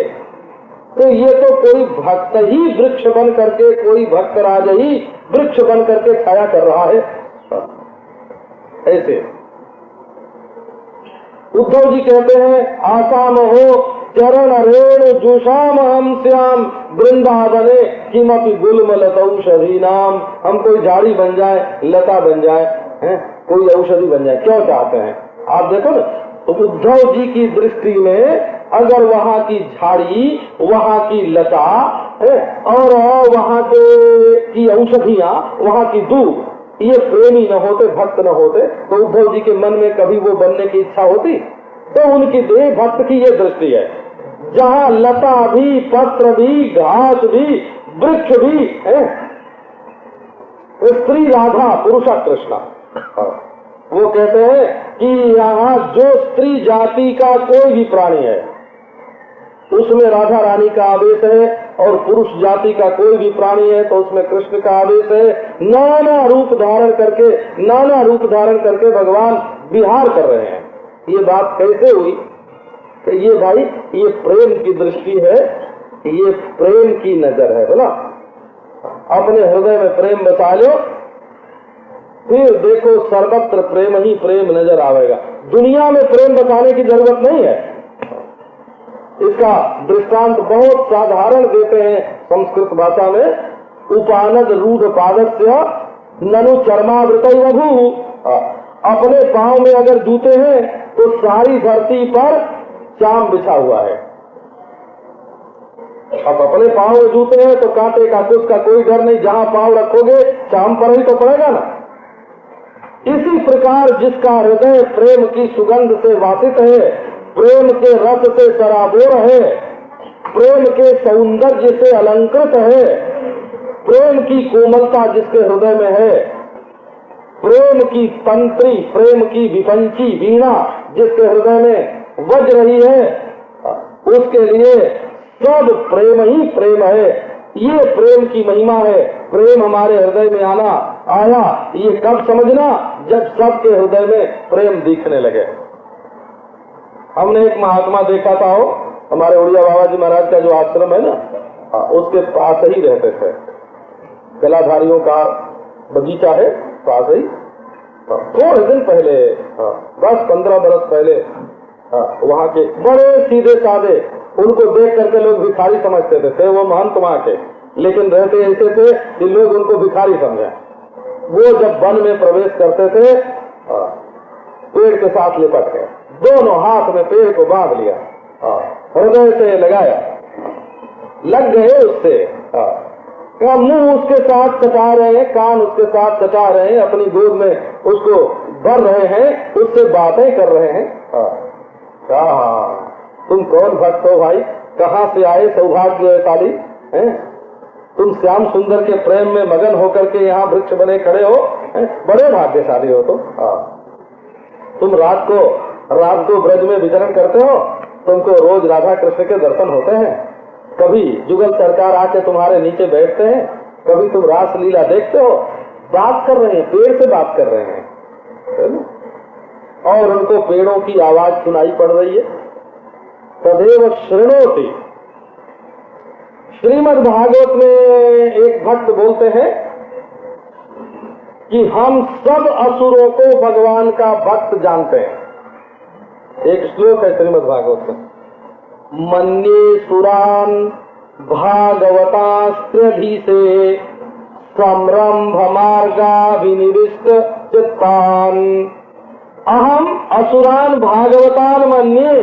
तो ये तो कोई भक्त ही वृक्ष बन करके, कोई भक्त राज ही वृक्ष बन करके छाया कर रहा है। ऐसे उद्धव जी कहते हैं आसाम हो चरण रेणु जुषाम हम श्याम वृंदावने किमपि गुलमल औषधि नाम। हम कोई झाड़ी बन जाए, लता बन जाए, हैं? कोई औषधि बन जाए, क्यों चाहते हैं? आप देखो ना, तो उद्धव जी की दृष्टि में अगर वहाँ की झाड़ी, वहाँ की लता और वहाँ की औषधियाँ, वहाँ की दूध, ये प्रेमी न होते, भक्त न होते, तो उद्धव जी के मन में कभी वो बनने की इच्छा होती? तो उनकी देह भक्त की ये दृष्टि है, जहाँ लता भी, पत्र भी, घास भी, वृक्ष भी है, स्त्री राधा पुरुषा कृष्णा। वो कहते हैं कि यहाँ जो स्त्री जाति का कोई भी प्राणी है उसमें राधा रानी का आवेश है, और पुरुष जाति का कोई भी प्राणी है तो उसमें कृष्ण का आवेश है। नाना रूप धारण करके भगवान विहार कर रहे हैं। ये बात कैसे हुई? कि ये भाई, ये प्रेम की दृष्टि है, ये प्रेम की नजर है बोला। अपने हृदय में प्रेम बसा लो, फिर देखो सर्वत्र प्रेम ही प्रेम नजर आवेगा। दुनिया में प्रेम बसाने की जरूरत नहीं है। इसका दृष्टांत बहुत साधारण देते हैं संस्कृत भाषा में। उपानद रूढ़ पादस्य ननु चर्मावृत वधु। अपने पांव में अगर जूते हैं तो सारी धरती पर चाम बिछा हुआ है। अब अपने पांव में जूते हैं तो कांटे का कुछ का कोई डर नहीं, जहां पांव रखोगे चाम पर ही तो पड़ेगा ना। इसी प्रकार जिसका हृदय प्रेम की सुगंध से वासित है, प्रेम के रस से सराबोर है, प्रेम के सौंदर्य से अलंकृत है, प्रेम की कोमलता जिसके हृदय में है, प्रेम की तंत्री, प्रेम की विपंची वीणा जिसके हृदय में बज रही है, उसके लिए सब प्रेम ही प्रेम है। ये प्रेम की महिमा है। प्रेम हमारे हृदय में आया ये कब समझना? जब सबके हृदय में प्रेम दिखने लगे। हमने एक महात्मा देखा था, हो हमारे उड़िया बाबा जी महाराज का जो आश्रम है ना, उसके पास ही रहते थे। कलाधारियों का बगीचा है पास ही। थोड़े दिन पहले, बस 15 बरस पहले, वहाँ के बड़े सीधे साधे, उनको देख करके लोग भिखारी समझते थे वो महंत वहाँ के, लेकिन रहते ऐसे थे कि लोग उनको भिखारी समझे। वो जब वन में प्रवेश करते थे, पेड़ के साथ लिपट गए, दोनों हाथ में पेड़ को बांध लिया, हृदय से लगाया, लग गए उससे। मुंह उसके साथ कटा रहे हैं, कान उसके साथ कटा रहे हैं, अपनी गोद में उसको भर रहे हैं, उससे बातें कर रहे हैं। कहा तुम कौन भक्त हो भाई? कहाँ से आए सौभाग्यशाली हैं? तुम श्याम सुंदर के प्रेम में मगन होकर के यहाँ वृक्ष बने खड़े हो, बड़े भाग्यशाली हो तुम रात को ब्रज में विचरण करते हो, तुमको रोज राधा कृष्ण के दर्शन होते हैं, कभी जुगल सरकार आके तुम्हारे नीचे बैठते हैं, कभी तुम रास लीला देखते हो। बात कर रहे हैं, पेड़ से बात कर रहे हैं, और उनको पेड़ों की आवाज सुनाई पड़ रही है। तदेव शृणोति। श्रीमद् भागवत में एक भक्त बोलते हैं कि हम सब असुरों को भगवान का भक्त जानते हैं। एक श्लोक है श्रीमद् भागवत में, मन्ये सुरान भागवतास्त्रधि से संरंभ मार्गाभिनिविष्ट चित्तान। अहम असुरान भागवतान मन्ये।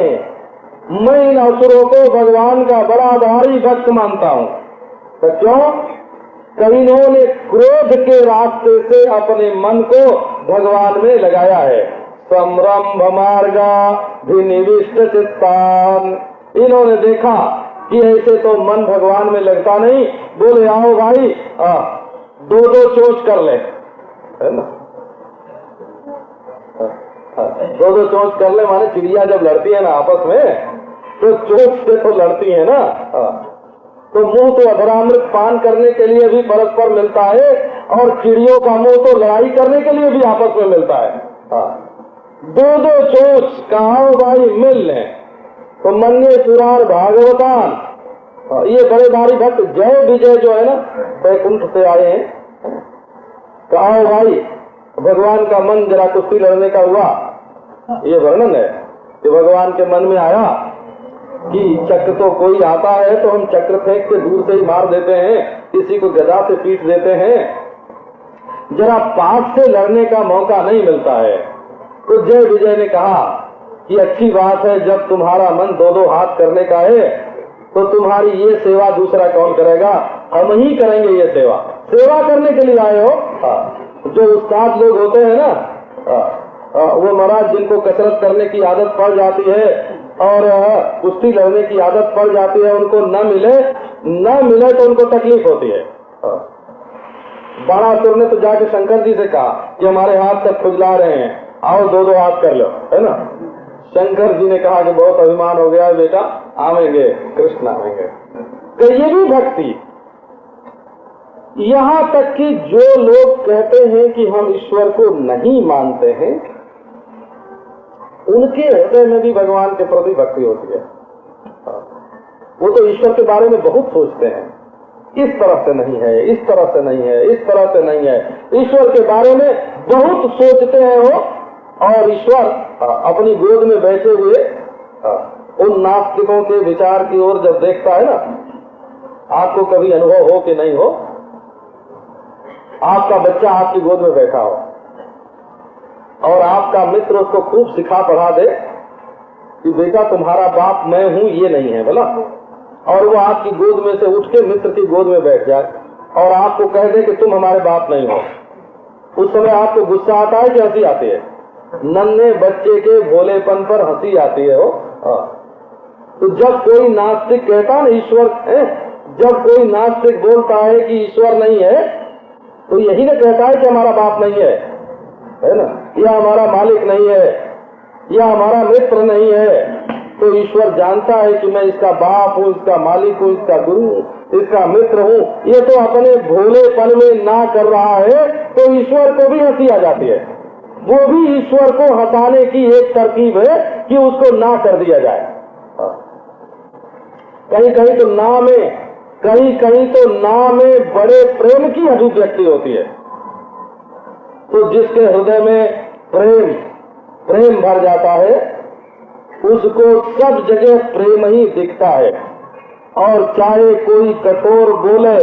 मैं इन असुरों को भगवान का बड़ा भारी भक्त मानता हूँ। तो क्यों? कईयों ने क्रोध के रास्ते से अपने मन को भगवान में लगाया है। संरंभ मार्गा विनिविष्ट चित्तान, इन्होंने देखा कि ऐसे तो मन भगवान में लगता नहीं, बोले आओ भाई दो दो चोंच कर ले, है ना? दो दो चोंच कर ले माने चिड़िया जब लड़ती है ना आपस में, तो चोंच से तो लड़ती है ना। तो मुंह तो अधरामृत पान करने के लिए भी परस्पर मिलता है, और चिड़ियों का मुंह तो लड़ाई करने के लिए भी आपस में मिलता है। दो दो चोंच कहो भाई मिल ले। तो मन्य सुरार भागवतान, ये बड़े भारी भक्त जय विजय जो है ना वैकुंठ से आए हैं, कहो भाई भगवान का मन जरा कुश्ती लड़ने का हुआ। ये वर्णन है कि भगवान के मन में आया कि चक्र तो कोई आता है तो हम चक्र फेंक के दूर से ही मार देते हैं, किसी को गदा से पीट देते हैं, जरा पास से लड़ने का मौका नहीं मिलता है। तो जय विजय ने कहा कि अच्छी बात है, जब तुम्हारा मन दो दो हाथ करने का है तो तुम्हारी ये सेवा दूसरा कौन करेगा, हम ही करेंगे ये सेवा। सेवा करने के लिए आए हो। जो उस्ताद लोग होते हैं ना, वो महाराज जिनको कसरत करने की आदत पड़ जाती है और कुश्ती लड़ने की आदत पड़ जाती है, उनको न मिले तो उनको तकलीफ होती है। बाणासुर ने तो जाके शंकर जी से कहा कि हमारे हाथ तक खुजला रहे हैं, आओ दो दो हाथ कर लो, है ना? शंकर जी ने कहा कि बहुत अभिमान हो गया है बेटा, आवेंगे, कृष्ण आवेंगे। तो ये भी भक्ति, यहाँ तक कि जो लोग कहते हैं कि हम ईश्वर को नहीं मानते हैं, उनके हृदय में भी भगवान के प्रति भक्ति होती है। वो तो ईश्वर के बारे में बहुत सोचते हैं, इस तरह से नहीं है, इस तरह से नहीं है, इस तरह से नहीं है। ईश्वर के बारे में बहुत सोचते हैं वो, और ईश्वर अपनी गोद में बैठे हुए उन नास्तिकों के विचार की ओर जब देखता है ना, आपको कभी अनुभव हो कि नहीं हो, आपका बच्चा आपकी गोद में बैठा हो और आपका मित्र उसको खूब सिखा पढ़ा दे कि बेटा तुम्हारा बाप मैं हूं, ये नहीं है बोला, और वो आपकी गोद में से उठ के मित्र की गोद में बैठ जाए और आपको कह दे कि तुम हमारे बाप नहीं हो। उस समय आपको गुस्सा आता है कि हंसी आती है? नन्हे बच्चे के भोलेपन पर हंसी आती है वो। तो जब कोई नास्तिक कहता है ईश्वर है, जब कोई नास्तिक बोलता है कि ईश्वर नहीं है, तो यही ना कहता है कि हमारा बाप नहीं है ना, या हमारा मालिक नहीं है, या हमारा मित्र नहीं है। तो ईश्वर जानता है कि मैं इसका बाप हूँ, इसका मालिक हूँ, इसका गुरु, इसका मित्र हूँ। ये तो अपने भोलेपन में ना कर रहा है, तो ईश्वर को भी हंसी आ जाती है। वो भी ईश्वर को हंसाने की एक तरकीब है कि उसको ना कर दिया जाए। कहीं कहीं तो ना में, कहीं तो ना में बड़े प्रेम की अभिव्यक्ति होती है। तो जिसके हृदय में प्रेम भर जाता है, उसको सब जगह प्रेम ही दिखता है। और चाहे कोई कठोर बोले,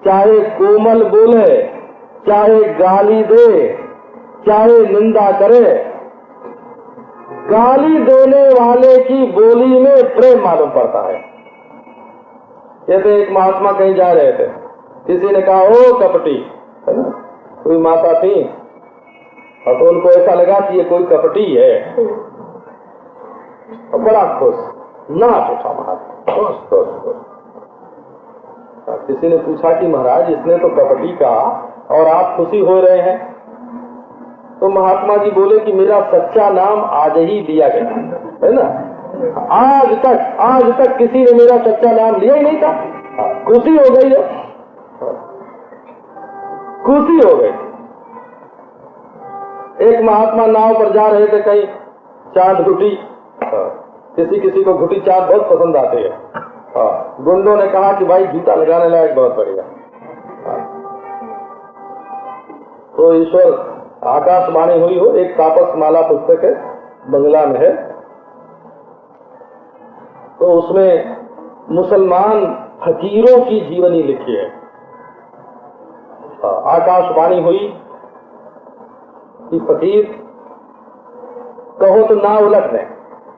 चाहे कोमल बोले, चाहे गाली दे, चाहे निंदा करे, गाली देने वाले की बोली में प्रेम मालूम पड़ता है। जैसे एक महात्मा कहीं जा रहे थे, किसी ने कहा ओ कपटी, है ना, कोई माता थी, और तो उनको ऐसा लगा कि ये कोई कपटी है, और बड़ा खुश नाच उठा महात्मा, खुश। किसी ने पूछा कि महाराज इसने तो कपटी कहा और आप खुशी हो रहे हैं? तो महात्मा जी बोले कि मेरा सच्चा नाम आज ही लिया गया, है ना, आज तक किसी ने मेरा सच्चा नाम लिया ही नहीं था। खुशी हो गई है, खुशी हो गई। एक महात्मा नाव पर जा रहे थे, कहीं चांद घुटी, किसी को घुटी चांद बहुत पसंद आती है। गुंडों ने कहा कि भाई जूता लगाने लायक बहुत बढ़िया। तो ईश्वर आकाशवाणी हुई हो, एक तापस माला पुस्तक है, बंगला में है, तो उसमें मुसलमान फकीरों की जीवनी लिखी है। आकाशवाणी हुई कि फकीर कहो तो ना उलट दें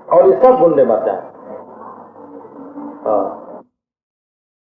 और ये सब गुंडे मर जाए।